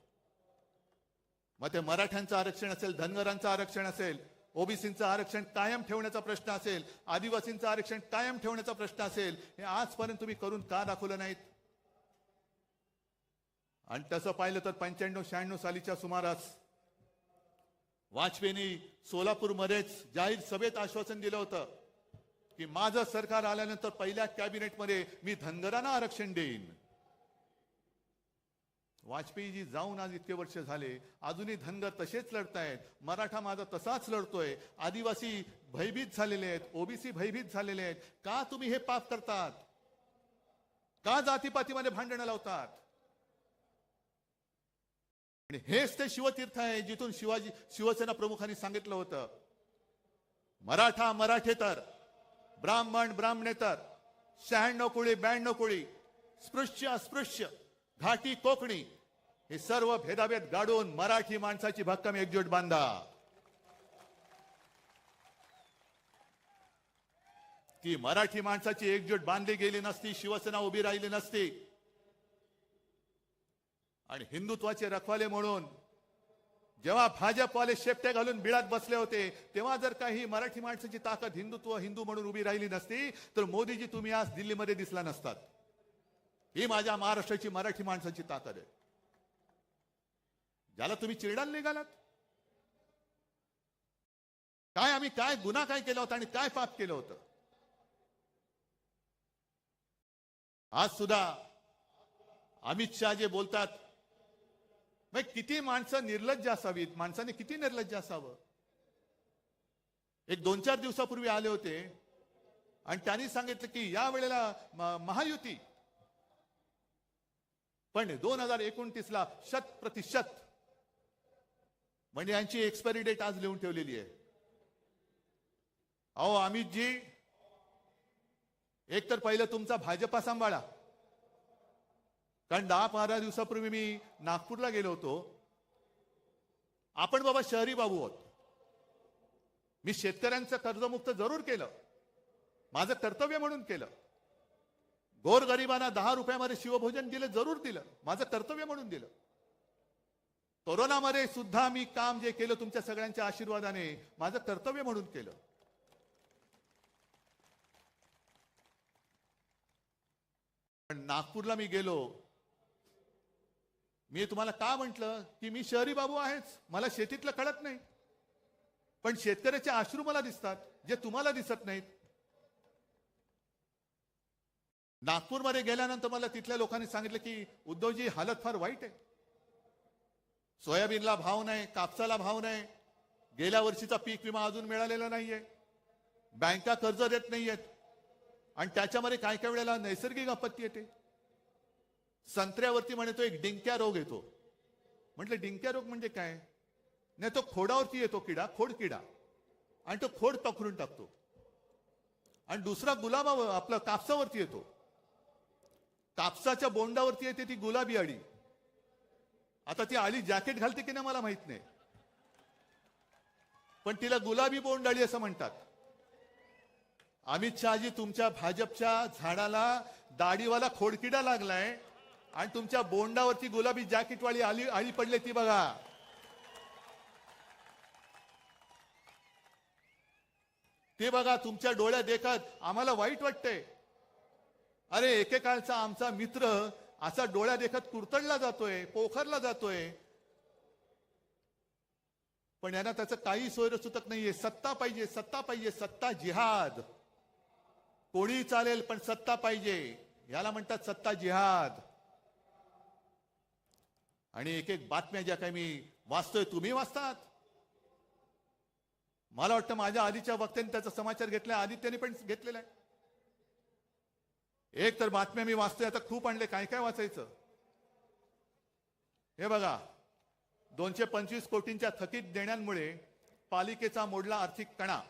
मग ते मराठ्यांचं आरक्षण असेल, धनगरांचं आरक्षण असेल, ओबीसीचं आरक्षण कायम ठेवण्याचा प्रश्न असेल, आदिवासींचं आरक्षण कायम ठेवण्याचा प्रश्न असेल, हे आजपर्यंत तुम्ही करून का दाखवलं नाहीत? आणि तसं पाहिलं तर 95-96 सालीच्या सुमारास वाजपेयींनी सोलापूरमध्येच जाहीर सभेत आश्वासन दिलं होतं की माझं सरकार आल्यानंतर पहिल्या कॅबिनेटमध्ये मी धनगरांना आरक्षण देईन. वाजपेयीजी जाऊन आज इतके वर्ष झाले, अजूनही धनगर तसेच लढतायत. मराठा माझा तसाच लढतोय. आदिवासी भयभीत झालेले आहेत, ओबीसी भयभीत झालेले आहेत. का तुम्ही हे पाप करतात? का जातीपातीमध्ये भांडणं लावतात? आणि हेच ते शिवतीर्थ आहे जिथून शिवसेना प्रमुखांनी सांगितलं होतं, मराठा मराठेतर, ब्राह्मण ब्राह्मणेतर, 96 कोळी 92 कोळी, स्पृश्य अस्पृश्य, घाटी कोकणी, हे सर्व भेदाभेद गाडून मराठी माणसाची भक्कम एकजूट बांधा. ती मराठी माणसाची एकजूट बांधली गेली नसती, शिवसेना उभी राहिली नसती. आणि हिंदुत्वाचे रखवाले म्हणून जेव्हा भाजपवाले शेपटे घालून बिळात बसले होते, तेव्हा जर काही मराठी माणसाची ताकद हिंदू म्हणून उभी राहिली नसती तर मोदीजी तुम्ही आज दिल्लीमध्ये दिसला नसतात. ही माझ्या महाराष्ट्राची मराठी माणसाची ताकद आहे. ज्याला तुम्ही चिरडायला निघालात, काय आम्ही काय गुन्हा काय केला होता आणि काय पाप केलं होतं? आज सुद्धा अमित शहा जे बोलतात, मग किती माणसं निर्लज्ज असावीत, माणसाने किती निर्लज्ज असावं. एक 2-4 दिवसापूर्वी आले होते आणि त्यांनी सांगितलं की या वेळेला महायुती, पण 2029ला 100% म्हणजे यांची एक्सपायरी डेट आज लिहून ठेवलेली आहे. अहो अमितजी, एक तर पहिलं तुमचा भाजपा सांभाळा. कारण 10-12 दिवसापूर्वी मी नागपूरला गेलो होतो. आपण बाबा शहरी बाबू आहोत. मी शेतकऱ्यांचं कर्जमुक्त जरूर केलं, माझं कर्तव्य म्हणून केलं. गोरगरिबांना 10 रुपयामध्ये शिवभोजन दिलं, जरूर दिलं, माझं कर्तव्य म्हणून दिलं. कोरोनामध्ये सुद्धा मी काम जे केलं तुमच्या सगळ्यांच्या आशीर्वादाने माझं कर्तव्य म्हणून केलं. पण नागपूरला मी गेलो, मी तुम्हाला का म्हटलं की मी शहरी बाबू आहेच, मला शेतीतलं कळत नाही, पण शेतकऱ्याचे अश्रू मला दिसतात जे तुम्हाला दिसत नाहीत. नागपूरमध्ये गेल्यानंतर मला तिथल्या लोकांनी सांगितलं की उद्धवजी हालत फार वाईट आहे. सोयाबीनला भाव नाही, कापसाला भाव नाही, गेल्या वर्षीचा पीक विमा अजून मिळालेला नाहीये, बँका कर्ज देत नाहीयेत, आणि त्याच्यामध्ये काय काय वेळेला नैसर्गिक आपत्ती येते. संत्र्यावरती म्हणतो एक डिंक्या रोग येतो. म्हटलं डिंक्या रोग म्हणजे काय? नाही, तो खोडावरती येतो किडा, खोड किडा, आणि तो खोड पकडून टाकतो. आणि दुसरा गुलाबा आपलं कापसावरती येतो, कापसाच्या बोंडावरती येते ती गुलाबी अळी. आता ती अळी जॅकेट घालते की नाही मला माहित नाही, पण तिला गुलाबी बोंड अळी असं म्हणतात. अमित शहाजी, तुमच्या भाजपच्या झाडाला दाढीवाला खोडकिडा लागलाय आणि तुमच्या बोंडावरती गुलाबी जॅकेटवाली अळी पडली, ती बघा. ते बघा, तुमच्या डोळ्यात देखत आम्हाला वाईट वाटतंय. अरे एकेकाळचा आमचा मित्र असा डोळ्या देखत कुरतडला जातोय, पोखरला जातोय, पण यांना त्याचं काही सोयरसुतक नाहीये. सत्ता पाहिजे, सत्ता पाहिजे, सत्ता जिहाद. कोणी चालेल पण सत्ता पाहिजे, याला म्हणतात सत्ता जिहाद. आणि एक एक बातम्या ज्या काही मी वाचतोय, तुम्ही वाचतात. मला वाटतं माझ्या आधीच्या वक्त्यांनी त्याचा समाचार घेतलाय, आदित्यने पण घेतलेला आहे. एक तर बातम्या मी वाचतोय, आता खूप आणले, काय काय वाचायचं. हे बघा, 225 कोटींच्या थकीत देण्यांमुळे पालिकेचा मोडला आर्थिक कणा.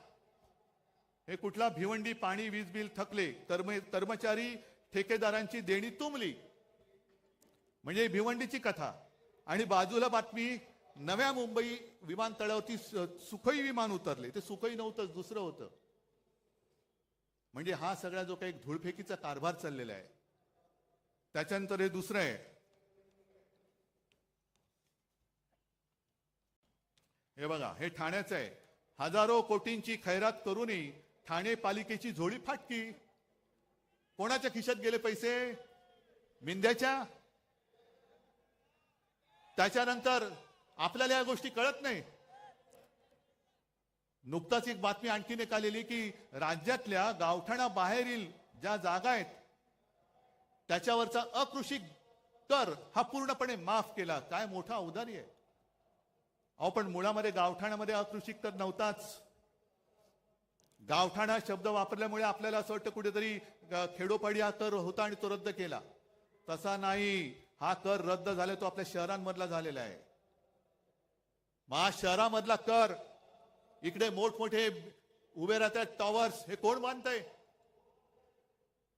हे कुठला भिवंडी पाणी वीज बिल थकले, कर्मचारी ठेकेदारांची देणी तुंबली. म्हणजे भिवंडीची कथा. आणि बाजूला बातमी, नव्या मुंबई विमानतळावरती सुखोई विमान उतरले. ते सुखोई नव्हतं, दुसरं होतं. म्हणजे हा सगळा जो काही धूळफेकीचा कारभार चाललेला आहे. त्याच्यानंतर हे दुसरं आहे, हे बघा, हे ठाण्याचं आहे. हजारो कोटींची खैरात करूनही ठाणे पालिकेची झोळी फाटकी. कोणाच्या खिशात गेले पैसे? मिंद्याच्या. त्याच्यानंतर आपल्याला या गोष्टी कळत नाही. नुकताच एक बातमी आणखीन एक आलेली की राज्यातल्या गावठाणा बाहेरील ज्या जागा आहेत त्याच्यावरचा अकृषी कर हा पूर्णपणे माफ केला. काय मोठा औदार्य आहे. अहो, पण मुळामध्ये गावठाणामध्ये अकृषी कर नव्हताच. गावठाणा शब्द वापरल्यामुळे आपल्याला असं वाटतं कुठेतरी खेडोपाडी हा कर होता आणि तो रद्द केला. तसा नाही. हा कर रद्द झाला तो आपल्या शहरांमधला झालेला आहे. शहरामधला कर, इकडे मोठमोठे उभे राहतात टॉवर्स, हे कोण बांधतंय?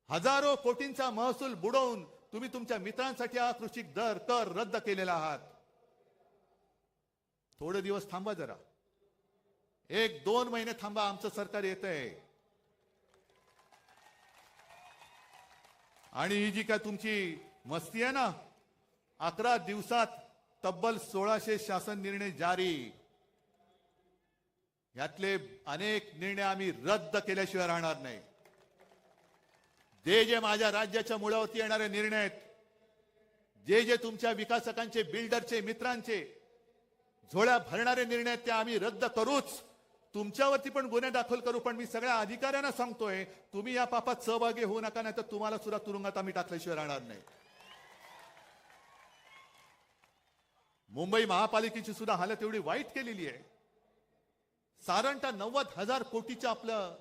हजारो कोटींचा महसूल बुडवून तुम्ही तुमच्या मित्रांसाठी हा कृषी दर कर रद्द केलेला आहात. थोडे दिवस थांबा जरा, 1-2 महिने थांबा, आमचं सरकार येतंय. आणि ही जी काय तुमची मस्ती आहे ना, 11 दिवसात तब्बल 1600 शासन निर्णय जारी. यातले अनेक निर्णय आम्ही रद्द केल्याशिवाय राहणार नाही. जे जे माझ्या राज्याच्या मुळावरती येणारे निर्णय आहेत, जे जे तुमच्या विकासकांचे, बिल्डरचे, मित्रांचे झोळ्या भरणारे निर्णय आहेत, ते आम्ही रद्द करूच. तुमच्यावरती पण गुन्हे दाखल करू. पण मी सगळ्या अधिकाऱ्यांना सांगतोय, तुम्ही या पापात सहभागी होऊ नका, नाही तर तुम्हाला सुद्धा तुरुंगात आम्ही टाकल्याशिवाय राहणार नाही. मुंबई महापालिकेची सुद्धा हालत एवढी वाईट केलेली आहे. साधारणतः 90,000 कोटीच्या आपलं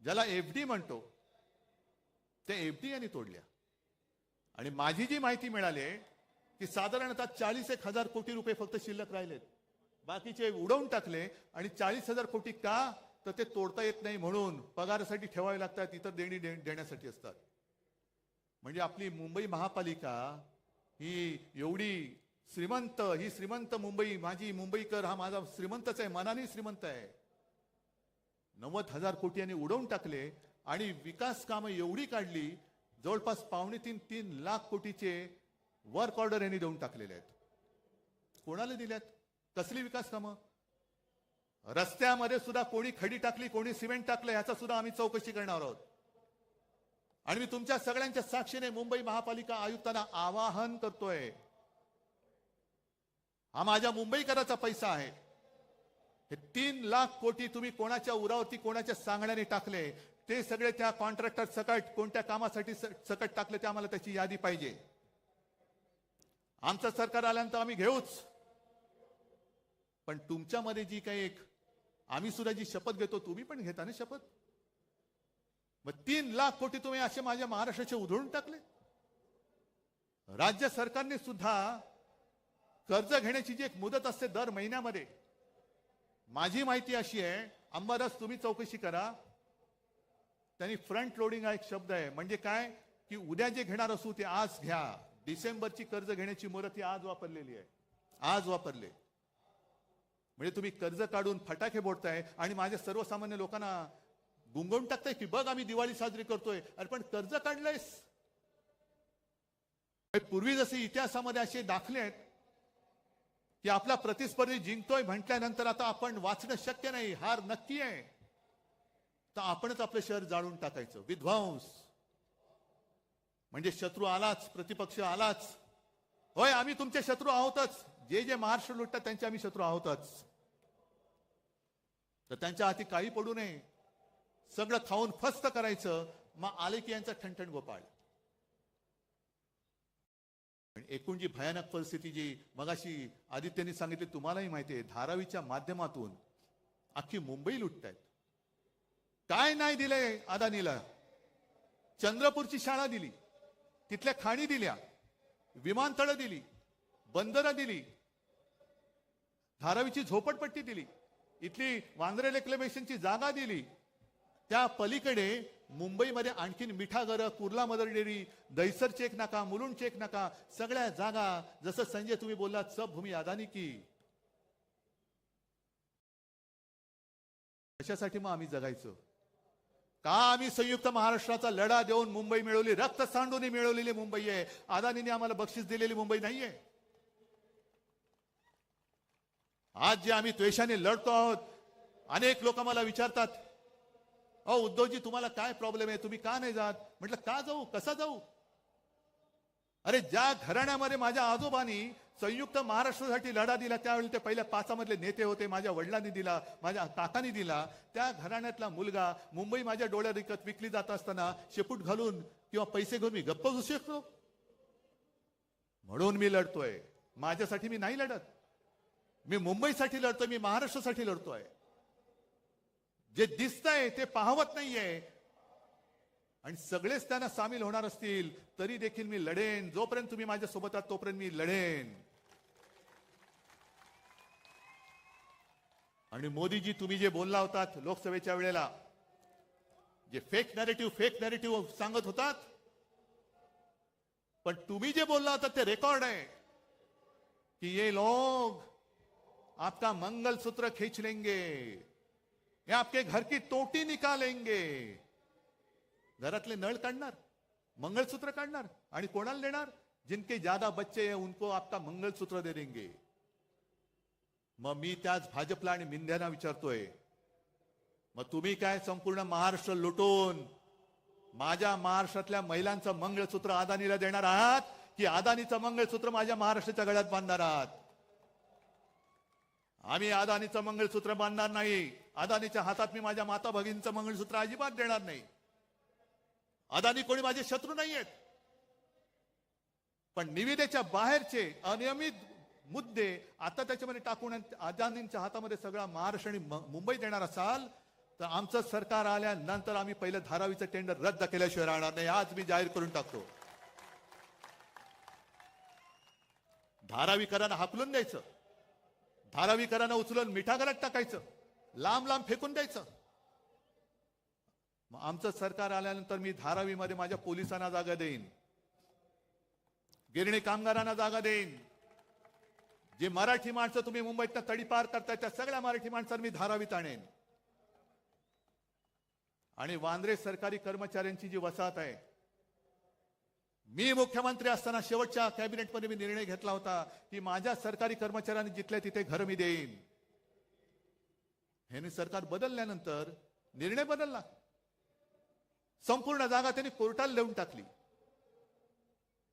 ज्याला एफडी म्हणतो, ते एफडी यांनी तोडल्या. आणि माझी जी माहिती मिळाली आहे की साधारणतः 40,000 कोटी रुपये फक्त शिल्लक राहिलेत. बाकीचे उडवून टाकले. आणि 40,000 कोटी का? तर ते तोडता येत नाही म्हणून, पगारासाठी ठेवावे लागतात, इतर देणी देण्यासाठी असतात. म्हणजे आपली मुंबई महापालिका ही एवढी श्रीमंत, ही श्रीमंत मुंबई, माझी मुंबईकर हा माझा श्रीमंतच आहे, मनाने श्रीमंत आहे. 90,000 कोटी यांनी उडवून टाकले. आणि विकास कामं एवढी काढली, जवळपास 2.5-3 लाख कोटीचे वर्क ऑर्डर यांनी देऊन टाकलेले आहेत. कोणाला दिल्यात? कसली विकास कामं? रस्त्यामध्ये सुद्धा कोणी खडी टाकली, कोणी सिमेंट टाकलं, ह्याचा सुद्धा आम्ही चौकशी करणार आहोत. आणि मी तुमच्या सगळ्यांच्या साक्षीने मुंबई महापालिका आयुक्तांना आवाहन करतोय, हा माझ्या मुंबईकराचा पैसा आहे. हे 3 लाख कोटी तुम्ही कोणाच्या उरावरती, कोणाच्या सांगण्याने टाकले, ते सगळे त्या कॉन्ट्रॅक्टर सकट कोणत्या कामासाठी सकट टाकले, ते आम्हाला त्याची यादी पाहिजे. आमचं सरकार आल्यानंतर आम्ही घेऊच. पण तुमच्यामध्ये जी काही एक, आम्ही सुद्धा जी शपथ घेतो, तुम्ही पण घेता ना शपथ. मग 3 लाख कोटी तुम्ही असे माझ्या महाराष्ट्राचे उधळून टाकले. राज्य सरकारने सुद्धा कर्ज घेण्याची जी एक मुदत असते दर महिन्यामध्ये, माझी माहिती अशी आहे, अंबादास तुम्ही चौकशी करा, त्यांनी फ्रंट लोडिंग हा एक शब्द आहे. म्हणजे काय की उद्या जे घेणार असू ते आज घ्या. डिसेंबरची कर्ज घेण्याची मुदत ही आज वापरलेली आहे, आज वापरले. म्हणजे तुम्ही कर्ज काढून फटाके फोडताय आणि माझ्या सर्वसामान्य लोकांना गुंगवून टाकताय की बघ आम्ही दिवाळी साजरी करतोय. अरे पण कर्ज काढलंयस. पूर्वी जसे इतिहासामध्ये असे दाखले आहेत की आपला प्रतिस्पर्धी जिंकतोय म्हटल्यानंतर आता आपण वाचणं शक्य नाही, हार नक्की आहे, तर आपणच आपलं शहर जाळून टाकायचं. विध्वंस म्हणजे शत्रू आलाच, प्रतिपक्ष आलाच. होय, आम्ही तुमचे शत्रू आहोतच. जे जे महाराष्ट्र लुटतात त्यांचे आम्ही शत्रू आहोतच. तर त्यांच्या हाती काही पडू नये, सगळं खाऊन फस्त करायचं. मग आले की यांचा ठणठण गोपाळ. एकूण जी भयानक परिस्थिती जी मगाशी आदित्यने सांगितली, तुम्हालाही माहिती आहे, धारावीच्या माध्यमातून अख्खी मुंबई लुटतायत. काय नाही दिलंय अदानीला? चंद्रपूरची शाळा दिली, तिथल्या खाणी दिल्या, विमानतळं दिली, बंदरं दिली, धारावीची झोपडपट्टी दिली, इथली वांद्रे रेक्लेमेशनची जागा दिली. त्या पलीकडे मुंबईमध्ये आणखीन मिठागरं, Kurla Mother Dairy, Dahisar check नाका, मुलुंड चेक नाका, सगळ्या जागा. जसं संजय तुम्ही बोललात, सब भूमी अदानी की. कशासाठी मग आम्ही जगायचो? का आम्ही संयुक्त महाराष्ट्राचा लढा देऊन मुंबई मिळवली? रक्त सांडून मिळवलेली मुंबई आहे. अदानीने आम्हाला बक्षीस दिलेली मुंबई नाहीये. आज जे आम्ही द्वेषाने लढतो आहोत, अनेक लोक मला विचारतात, अहो उद्धवजी तुम्हाला काय प्रॉब्लेम आहे, तुम्ही का नाही जात? म्हटलं का जाऊ, कसा जाऊ? अरे ज्या घराण्यामध्ये माझ्या आजोबांनी संयुक्त महाराष्ट्रासाठी लढा दिला, त्यावेळी ते पहिल्या पाचामधले नेते होते, माझ्या वडिलांनी दिला, माझ्या काकांनी दिला, त्या घराण्यातला मुलगा मुंबई माझ्या डोळ्यात विकली जात असताना शेपूट घालून किंवा पैसे घेऊन मी गप्प बसू शकतो? म्हणून मी लढतोय. माझ्यासाठी मी नाही लढत. मी मुंबईसाठी लढतोय, मी महाराष्ट्रासाठी लढतोय. जे दिसतंय ते पाहवत नाहीये आणि सगळेच त्यांना सामील होणार असतील तरी देखील मी लढेन. जोपर्यंत तुम्ही माझ्या सोबत आहात तोपर्यंत मी लढेन. आणि मोदीजी तुम्ही जे बोलला होतात लोकसभेच्या वेळेला, जे फेक नॅरेटिव्ह सांगत होतात, पण तुम्ही जे बोलला होता ते रेकॉर्ड आहे की ये लोग आपका मंगलसूत्र खींच लेंगे, ये आपके घर की तोटी निकालेंगे. घरातले नळ काढणार, मंगलसूत्र काढणार आणि कोणाला देणार? जिनके ज्यादा बच्चे हैं उनको आपका मंगलसूत्र दे देंगे. मग मी त्याच भाजपला आणि मिंध्यांना विचारतोय, मग तुम्ही काय संपूर्ण महाराष्ट्र लुटून माझ्या महाराष्ट्रातल्या महिलांचं मंगळसूत्र अदानीला देणार आहात, की अदानीचं मंगळसूत्र माझ्या महाराष्ट्राच्या गळ्यात बांधणार आहात? आम्ही अदानीचं मंगळसूत्र बांधणार नाही. अदानीच्या हातात मी माझ्या माता भगिनीचं मंगळसूत्र अजिबात देणार नाही. अदानी कोणी माझे शत्रू नाहीयेत, पण निविदेच्या बाहेरचे अनियमित मुद्दे आता त्याच्यामध्ये टाकून अदानींच्या हातामध्ये सगळा महाराष्ट्र आणि मुंबई देणार असाल तर आमचं सरकार आल्यानंतर आम्ही पहिलं धारावीचं टेंडर रद्द केल्याशिवाय राहणार नाही. आज मी जाहीर करून टाकतो. धारावीकरांना हाकलून द्यायचं, धारावीकरांना उचलून मिठागरात टाकायचं, लांब लांब फेकून द्यायचं. मग आमचं सरकार आल्यानंतर मी धारावीमध्ये माझ्या पोलिसांना जागा देईन, गिरणी कामगारांना जागा देईन. जे मराठी माणसं तुम्ही मुंबईत तडीपार करताय त्या सगळ्या मराठी माणसांना मी धारावीत आणेन. आणि वांद्रे सरकारी कर्मचाऱ्यांची जी वसाहत आहे, मी मुख्यमंत्री असताना शेवटच्या कॅबिनेटमध्ये मी निर्णय घेतला होता की माझ्या सरकारी कर्मचाऱ्यांनी जिथल्या तिथे घर मी देईन. हे सरकार बदलल्यानंतर निर्णय बदलला. संपूर्ण जागा त्यांनी कोर्टाला देऊन टाकली.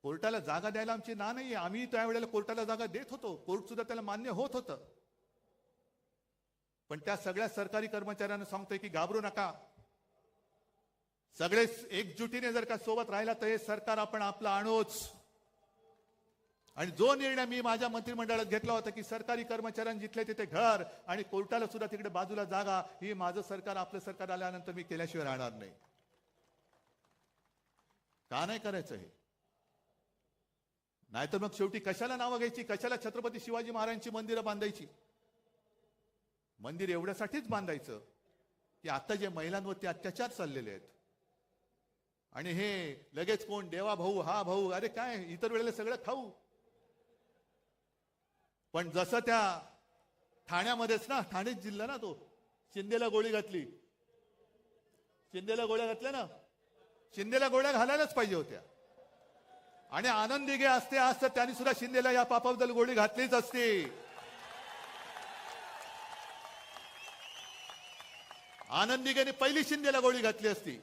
कोर्टाला जागा द्यायला आमची ना नाहीये. आम्ही त्यावेळेला कोर्टाला जागा देत होतो, कोर्ट सुद्धा त्याला मान्य होत होतं. पण त्या सगळ्या सरकारी कर्मचाऱ्यांना सांगतोय की घाबरू नका, सगळे एकजुटीने जर का सोबत राहिला तर हे सरकार आपण आपलं आणूच. आणि जो निर्णय मी माझ्या मंत्रिमंडळात घेतला होता की सरकारी कर्मचाऱ्यांना जिथले तिथे घर आणि कोर्टाला सुद्धा तिकडे बाजूला जागा, ही माझं सरकार आपलं सरकार आल्यानंतर मी केल्याशिवाय राहणार नाही. का नाही करायचं हे? नाहीतर मग शेवटी कशाला नावं घ्यायची, कशाला छत्रपती शिवाजी महाराजांची मंदिरं बांधायची? मंदिर एवढ्यासाठीच बांधायचं की आता जे महिलांवरती अत्याचार चाललेले आहेत आणि हे लगेच कोण देवा भाऊ हा भाऊ, अरे काय इतर वेळेला सगळं खाऊ. पण जसं त्या ठाण्यामध्येच ना, ठाणे जिल्हा ना, तो शिंदेला गोळी घातली, शिंदेला गोळ्या घातल्या ना, शिंदेला गोळ्या घालायलाच पाहिजे होत्या. आणि आनंद दिघे असते आज तर त्यांनी सुद्धा शिंदेला या पापाबद्दल गोळी घातलीच असते. आनंद दिघेने पहिली शिंदेला गोळी घातली असती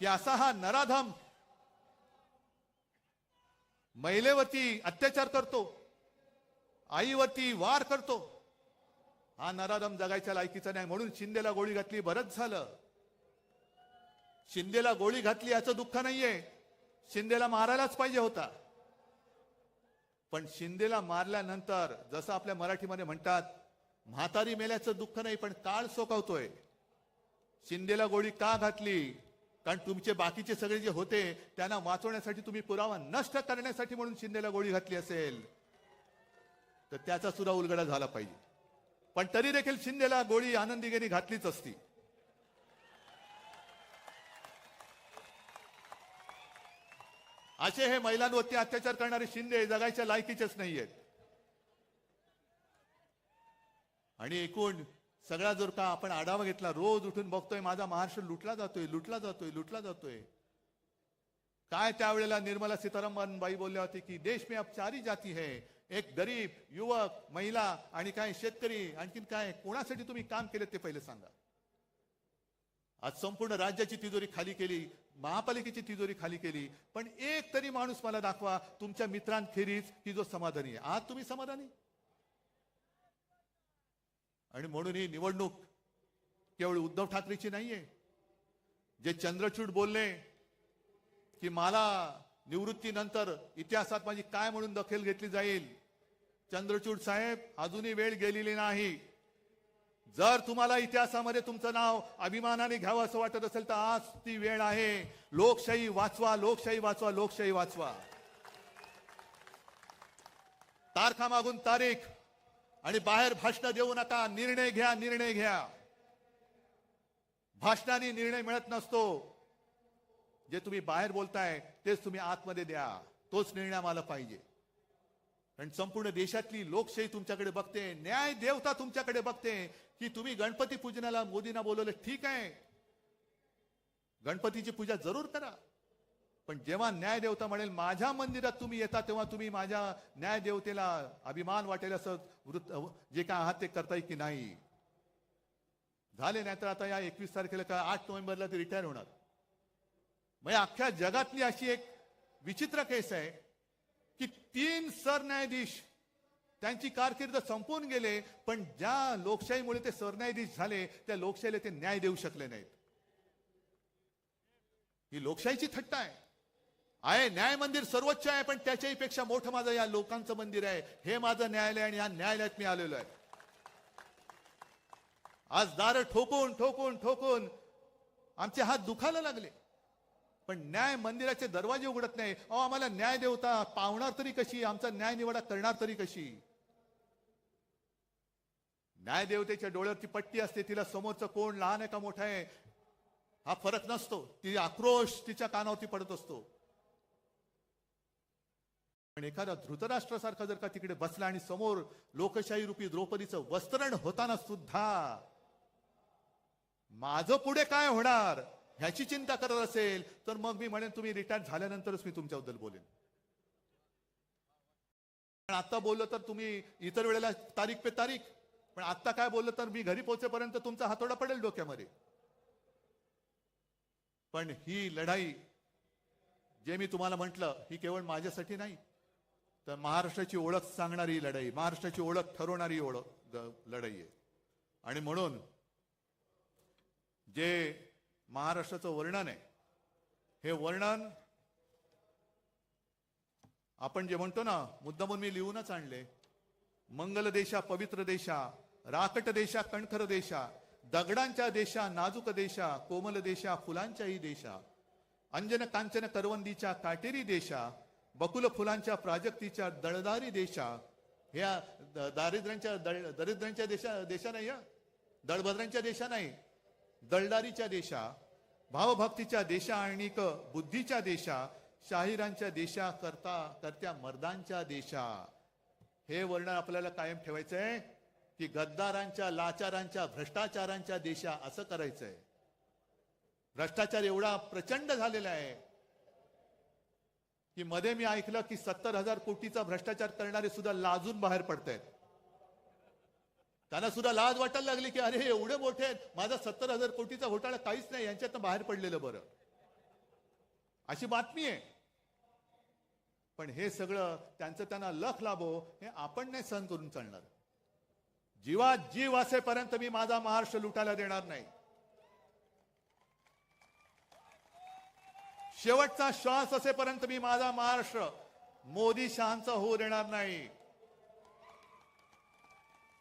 की असा हा नराधम महिलेवरती अत्याचार करतो, आईवरती वार करतो, हा नराधम जगायच्या लायकीचा नाही. म्हणून शिंदेला गोळी घातली, बरंच झालं. शिंदेला गोळी घातली याचं दुःख नाहीये, शिंदेला मारायलाच पाहिजे होता. पण शिंदेला मारल्यानंतर जसं आपल्या मराठीमध्ये म्हणतात, म्हातारी मेल्याचं दुःख नाही पण काळ सोकावतोय. शिंदेला गोळी का घातली कारण तुमचे बाकीचे सगळे जे होते त्यांना वाचवण्यासाठी तुम्ही पुरावा नष्ट करण्यासाठी म्हणून शिंदेला गोळी घातली असेल तर त्याचा सुद्धा उलगडा झाला पाहिजे. पण तरी देखील शिंदेला गोळी आनंदीगेनी घातलीच असती. असे हे महिलांवरती अत्याचार करणारे शिंदे जगायच्या लायकीचेच नाहीयेत. आणि एकूण सगळा जर का आपण आढावा घेतला, रोज उठून बघतोय माझा महाराष्ट्र लुटला जातोय, लुटला जातोय, लुटला जातोय. काय त्यावेळेला निर्मला सीतारामन बाई बोलल्या होती की देश में अब चारी जाती है, एक गरीब, युवक, महिला आणि काय शेतकरी. आणखीन काय, कोणासाठी तुम्ही काम केले ते पहिले सांगा. आज संपूर्ण राज्याची तिजोरी खाली केली, महापालिकेची तिजोरी खाली केली, पण एक तरी माणूस मला दाखवा तुमच्या मित्रांखेरीज की जो समाधानी आहे. आज तुम्ही समाधानी? आणि म्हणून ही निवडणूक केवळ उद्धव ठाकरेची नाहीये. जे चंद्रचूड बोलले की मला निवृत्तीनंतर इतिहासात माझी काय म्हणून दखल घेतली जाईल, चंद्रचूड साहेब अजूनही वेळ गेलेली नाही. जर तुम्हाला इतिहासामध्ये तुमचं नाव अभिमानाने घ्यावं असं वाटत असेल तर आज ती वेळ आहे. लोकशाही वाचवा, लोकशाही वाचवा, लोकशाही वाचवा. तारखा मागून तारीख आणि बाहेर भाषण देऊ नका. निर्णय घ्या, निर्णय घ्या. भाषणाने निर्णय मिळत नसतो. जे तुम्ही बाहेर बोलताय तेच तुम्ही आतमध्ये द्या. तोच निर्णय आम्हाला पाहिजे. कारण संपूर्ण देशातली लोकशाही तुमच्याकडे बघते, न्याय देवता तुमच्याकडे बघते की तुम्ही गणपती पूजनाला मोदींना बोलवलं, ठीक आहे, गणपतीची पूजा जरूर करा, पण जेव्हा न्याय देवता म्हणेल माझ्या मंदिरात तुम्ही येता तेव्हा तुम्ही माझ्या न्याय देवतेला अभिमान वाटेल असं जे काय आहात ते करताय की नाही. झाले नाही तर आता या 21 तारखेला का 8 नोव्हेंबरला ते रिटायर होणार. म्हणजे अख्ख्या जगातली अशी एक विचित्र केस आहे की 3 सरन्यायाधीश त्यांची कारकीर्द संपून गेले, पण ज्या लोकशाहीमुळे ते सरन्यायाधीश झाले त्या लोकशाहीला ते न्याय देऊ शकले नाहीत. ही लोकशाहीची थट्टा आहे. न्याय मंदिर सर्वोच्च आहे, पण त्याच्याही पेक्षा मोठं माझं या लोकांचं मंदिर आहे. हे माझं न्यायालय आणि या न्यायालयात मी आलेलो आहे. आज दार ठोकून ठोकून ठोकून आमचे हात दुखायला लागले, पण न्याय मंदिराचे दरवाजे उघडत नाही. आम्हाला न्याय देवता पावणार तरी कशी, आमचा न्याय निवाडा करणार तरी कशी. न्याय देवतेच्या डोळ्यावरती पट्टी असते, तिला समोरचं कोण लहान आहे का मोठा आहे हा फरक नसतो. ती आक्रोश तिच्या कानावरती पडत असतो. पण एखादा धृतराष्ट्रासारखा जर का तिकडे बसला आणि समोर लोकशाही रूपी द्रौपदीचं वस्त्रण होताना सुद्धा माझं पुढे काय होणार ह्याची चिंता करत असेल तर मग मी म्हणेन तुम्ही रिटायर झाल्यानंतरच मी तुमच्याबद्दल बोलेन. पण आता बोललो तर तुम्ही इतर वेळेला तारीख पे तारीख, पण आता काय बोललो तर मी घरी पोहोचेपर्यंत तुमचा हातोडा पडेल डोक्यामध्ये. पण ही लढाई जे मी तुम्हाला म्हटलं ही केवळ माझ्यासाठी नाही, तर महाराष्ट्राची ओळख सांगणारी लढाई, महाराष्ट्राची ओळख ठरवणारी लढाई आहे. आणि म्हणून जे महाराष्ट्राचं वर्णन आहे हे वर्णन आपण जे म्हणतो ना, मुद्दामून मी लिहूनच आणले. मंगल देशा, पवित्र देशा, राकट देशा, कणखर देशा, दगडांच्या देशा, नाजूक देशा, कोमल देशा, फुलांच्याही देशा, अंजन कांचन करवंदीच्या काटेरी देशा, बकुल फुलांच्या प्राजक्तीच्या दळदारी देशा. ह्या दरिद्रांच्या देशा नाही, दळभद्रांच्या देशा नाही, दळदारीच्या देशा, भावभक्तीच्या देशा आणि बुद्धीच्या देशा, शाहिरांच्या देशा, करत्या मर्दांच्या देशा. हे वर्णन आपल्याला कायम ठेवायचंय की गद्दारांच्या, लाचारांच्या, भ्रष्टाचारांच्या देशा असं करायचंय. भ्रष्टाचार एवढा प्रचंड झालेला आहे की मध्ये मी ऐकलं की 70,000 कोटीचा भ्रष्टाचार करणारे सुद्धा लाजून बाहेर पडतायत. त्यांना सुद्धा लाज वाटायला लागली की अरे एवढे मोठे आहेत, माझा 70,000 कोटीचा घोटाळा काहीच नाही, यांच्यातनं बाहेर पडलेलं बरं, अशी बातमी आहे. पण हे सगळं त्यांना लख लाभो हे आपण नाही सहन करून चालणार. जीवात जीव असेपर्यंत मी माझा महाराष्ट्र लुटायला देणार नाही. शेवटचा श्वास असेपर्यंत मी माझा महाराष्ट्र मोदी शहांचा होऊ देणार नाही.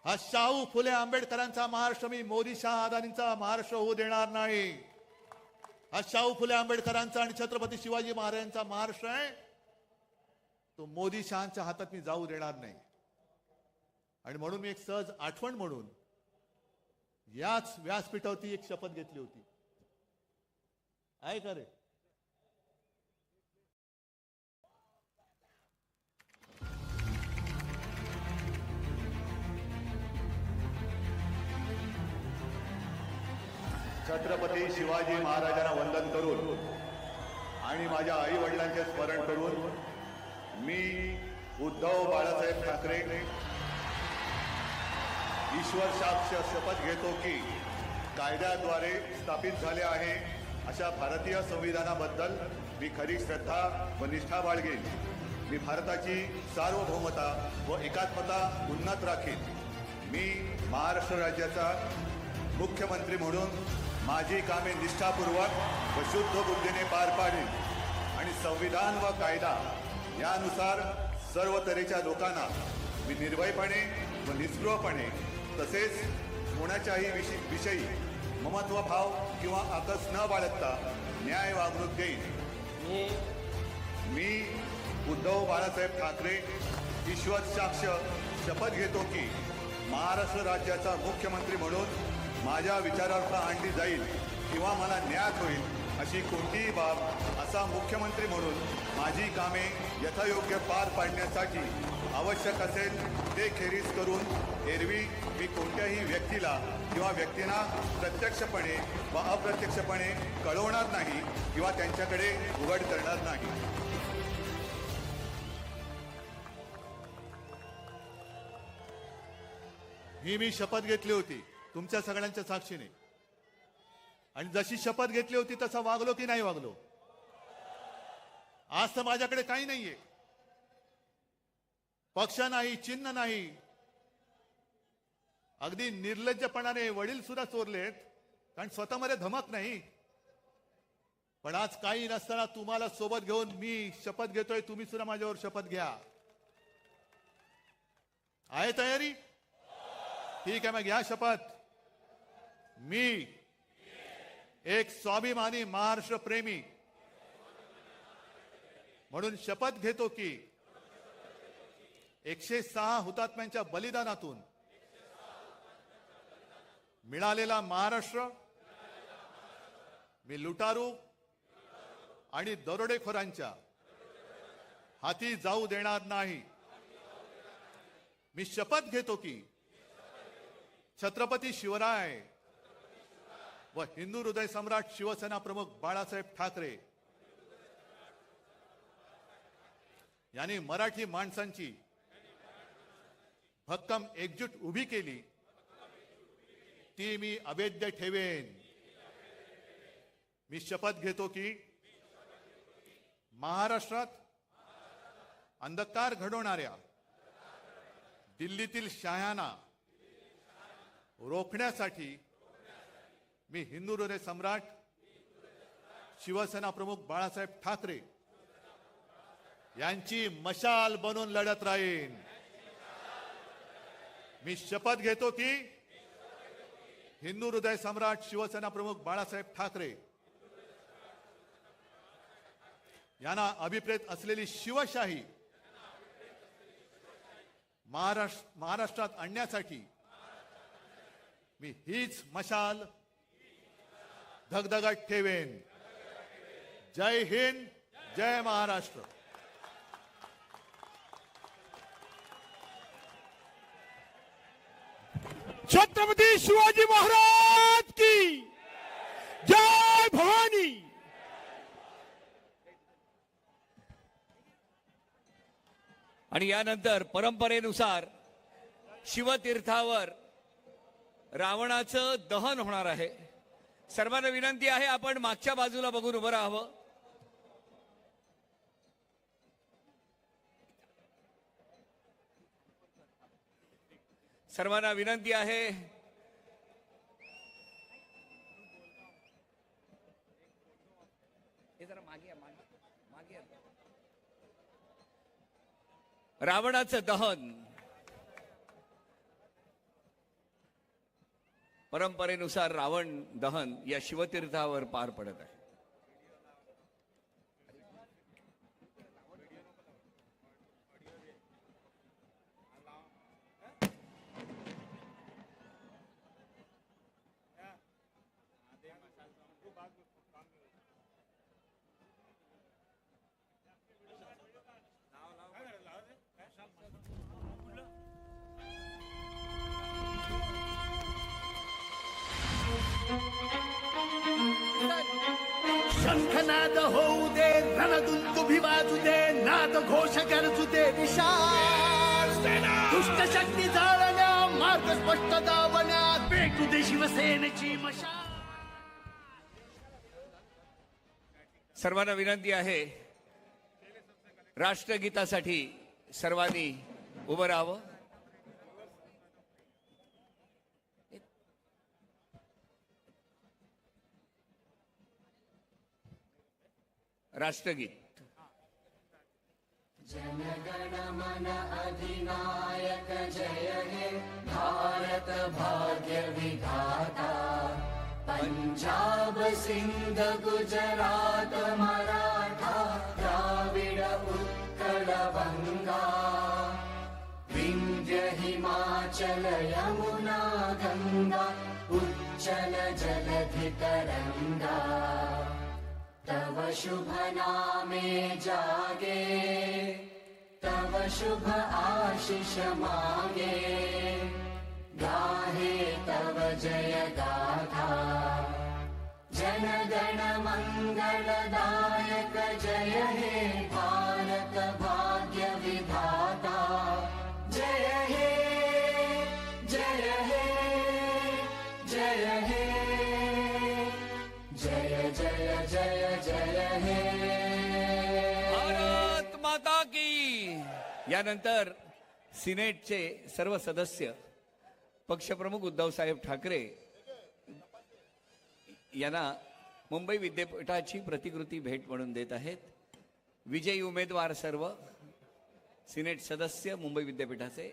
हा शाहू फुले आंबेडकरांचा महाराष्ट्र मी मोदी शाह अदानींचा महाराष्ट्र होऊ देणार नाही. हा शाहू फुले आंबेडकरांचा आणि छत्रपती शिवाजी महाराजांचा महाराष्ट्र आहे. तो मोदी शहांच्या हातात मी जाऊ देणार नाही. आणि म्हणून मी एक सहज आठवण म्हणून याच व्यासपीठावरती एक शपथ घेतली होती. आहे का रे? छत्रपती शिवाजी महाराजांना वंदन करून आणि माझ्या आई वडिलांचे स्मरण करून मी उद्धव बाळासाहेब ठाकरे ईश्वर साक्ष शपथ घेतो की कायद्याद्वारे स्थापित झाले आहे अशा भारतीय संविधानाबद्दल मी खरी श्रद्धा व निष्ठा बाळगेन. मी भारताची सार्वभौमता व एकात्मता उन्नत राखीन. मी महाराष्ट्र राज्याचा मुख्यमंत्री म्हणून माझी कामे निष्ठापूर्वक व शुद्ध बुद्धीने पार पाडेन आणि संविधान व कायदा यानुसार सर्व तऱ्हेच्या लोकांना मी निर्भयपणे व निस्पृहपणे तसेच कोणाच्याही विषयी ममत्वभाव किंवा आकस न बाळगता न्याय वागणूक देईन. मी उद्धव बाळासाहेब ठाकरे ईश्वर साक्ष शपथ घेतो की महाराष्ट्र राज्याचा मुख्यमंत्री म्हणून माझ्या विचारार्थ आणली जाईल किंवा मला न्याय होईल अशी कोणतीही बाब असा मुख्यमंत्री म्हणून माझी कामे यथायोग्य पार पाडण्यासाठी आवश्यक असेल ते खेरीज करून एरवी मी कोणत्याही व्यक्तीला किंवा व्यक्तींना प्रत्यक्षपणे व अप्रत्यक्षपणे कळवणार नाही किंवा त्यांच्याकडे उघड करणार नाही. ही मी शपथ घेतली होती तुमच्या सगळ्यांच्या साक्षीने. आणि जशी शपथ घेतली होती तसा वागलो की नाही वागलो? आज तर माझ्याकडे काही नाहीये. पक्ष नाही, चिन्ह नाही. अगदी निर्लज्जपणाने वडील सुद्धा चोरलेत कारण स्वतःमध्ये धमक नाही. पण आज काही नसताना तुम्हाला सोबत घेऊन मी शपथ घेतोय. तुम्ही सुद्धा माझ्यावर शपथ घ्या. आहे तयारी? ठीक आहे, मग घ्या शपथ. मी एक स्वाभिमानी महाराष्ट्र प्रेमी म्हणून शपथ घेतो की 106 हुतात्म्यांच्या बलिदानातून मिळालेला महाराष्ट्र मी लुटारू आणि दरोडेखोरांच्या हाती जाऊ देणार नाही. मी शपथ घेतो की छत्रपती शिवराय व हिंदू हृदय सम्राट शिवसेना प्रमुख बाळासाहेब ठाकरे यांनी मराठी माणसांची भक्कम एकजूट उभी केली ती मी अभेद्य ठेवेन. मी शपथ घेतो की महाराष्ट्रात अंधकार घडवणाऱ्या दिल्लीतील शहाण्यांना रोखण्यासाठी मी हिंदू हृदय सम्राट शिवसेना प्रमुख बाळासाहेब ठाकरे यांची मशाल बनून लढत राहीन. मी शपथ घेतो की हिंदू हृदय सम्राट शिवसेना प्रमुख बाळासाहेब ठाकरे यांना अभिप्रेत असलेली शिवशाही महाराष्ट्रात आणण्यासाठी मी हीच मशाल धगधगत ठेवेन. जय हिंद, जय महाराष्ट्र. छत्रपती शिवाजी महाराज की जय. भवानी. आणि यानंतर परंपरेनुसार शिवतीर्थावर रावणाचं दहन होणार आहे. सर्वांना विनंती आहे आपण मागच्या बाजूला बघून उभं राहावं. सर्वांना विनंती आहे रावणाचं दहन परंपरेनुसार रावण दहन या शिवतीर्थावर पार पडत आहे. सिंहनाद होऊ दे, रणदुंदुभी वाजू दे, नाद घोष गरजू दे विशाल. दुष्ट शक्ती जाळण्या, मार्ग स्पष्ट दावण्या, पेटू दे शिवसेनेची मशाल. सर्वांना विनंती आहे, राष्ट्रगीतासाठी सर्वांनी उभं राहावं. राष्ट्रगीत. पंजाब सिंध गुजरात मराठा द्राविड उत्कल बंगा विंध्य हिमाचल यमुना गंगा उच्चल जलधि तरंगा. तव शुभ नामे जागे, तव शुभ आशीष मांगे, गाहे तव जय गाथा. जनगण मंगलदायक जय हे भारत भाग्य विधाता. जय हे जय हे जय हे जय जय जय जय हे. भारत माता की. यानंतर सिनेटचे सर्व सदस्य पक्षप्रमुख उद्धवसाहेब ठाकरे यांना मुंबई विद्यापीठाची प्रतिकृती भेट म्हणून देत आहेत. विजयी उमेदवार सर्व सिनेट सदस्य मुंबई विद्यापीठाचे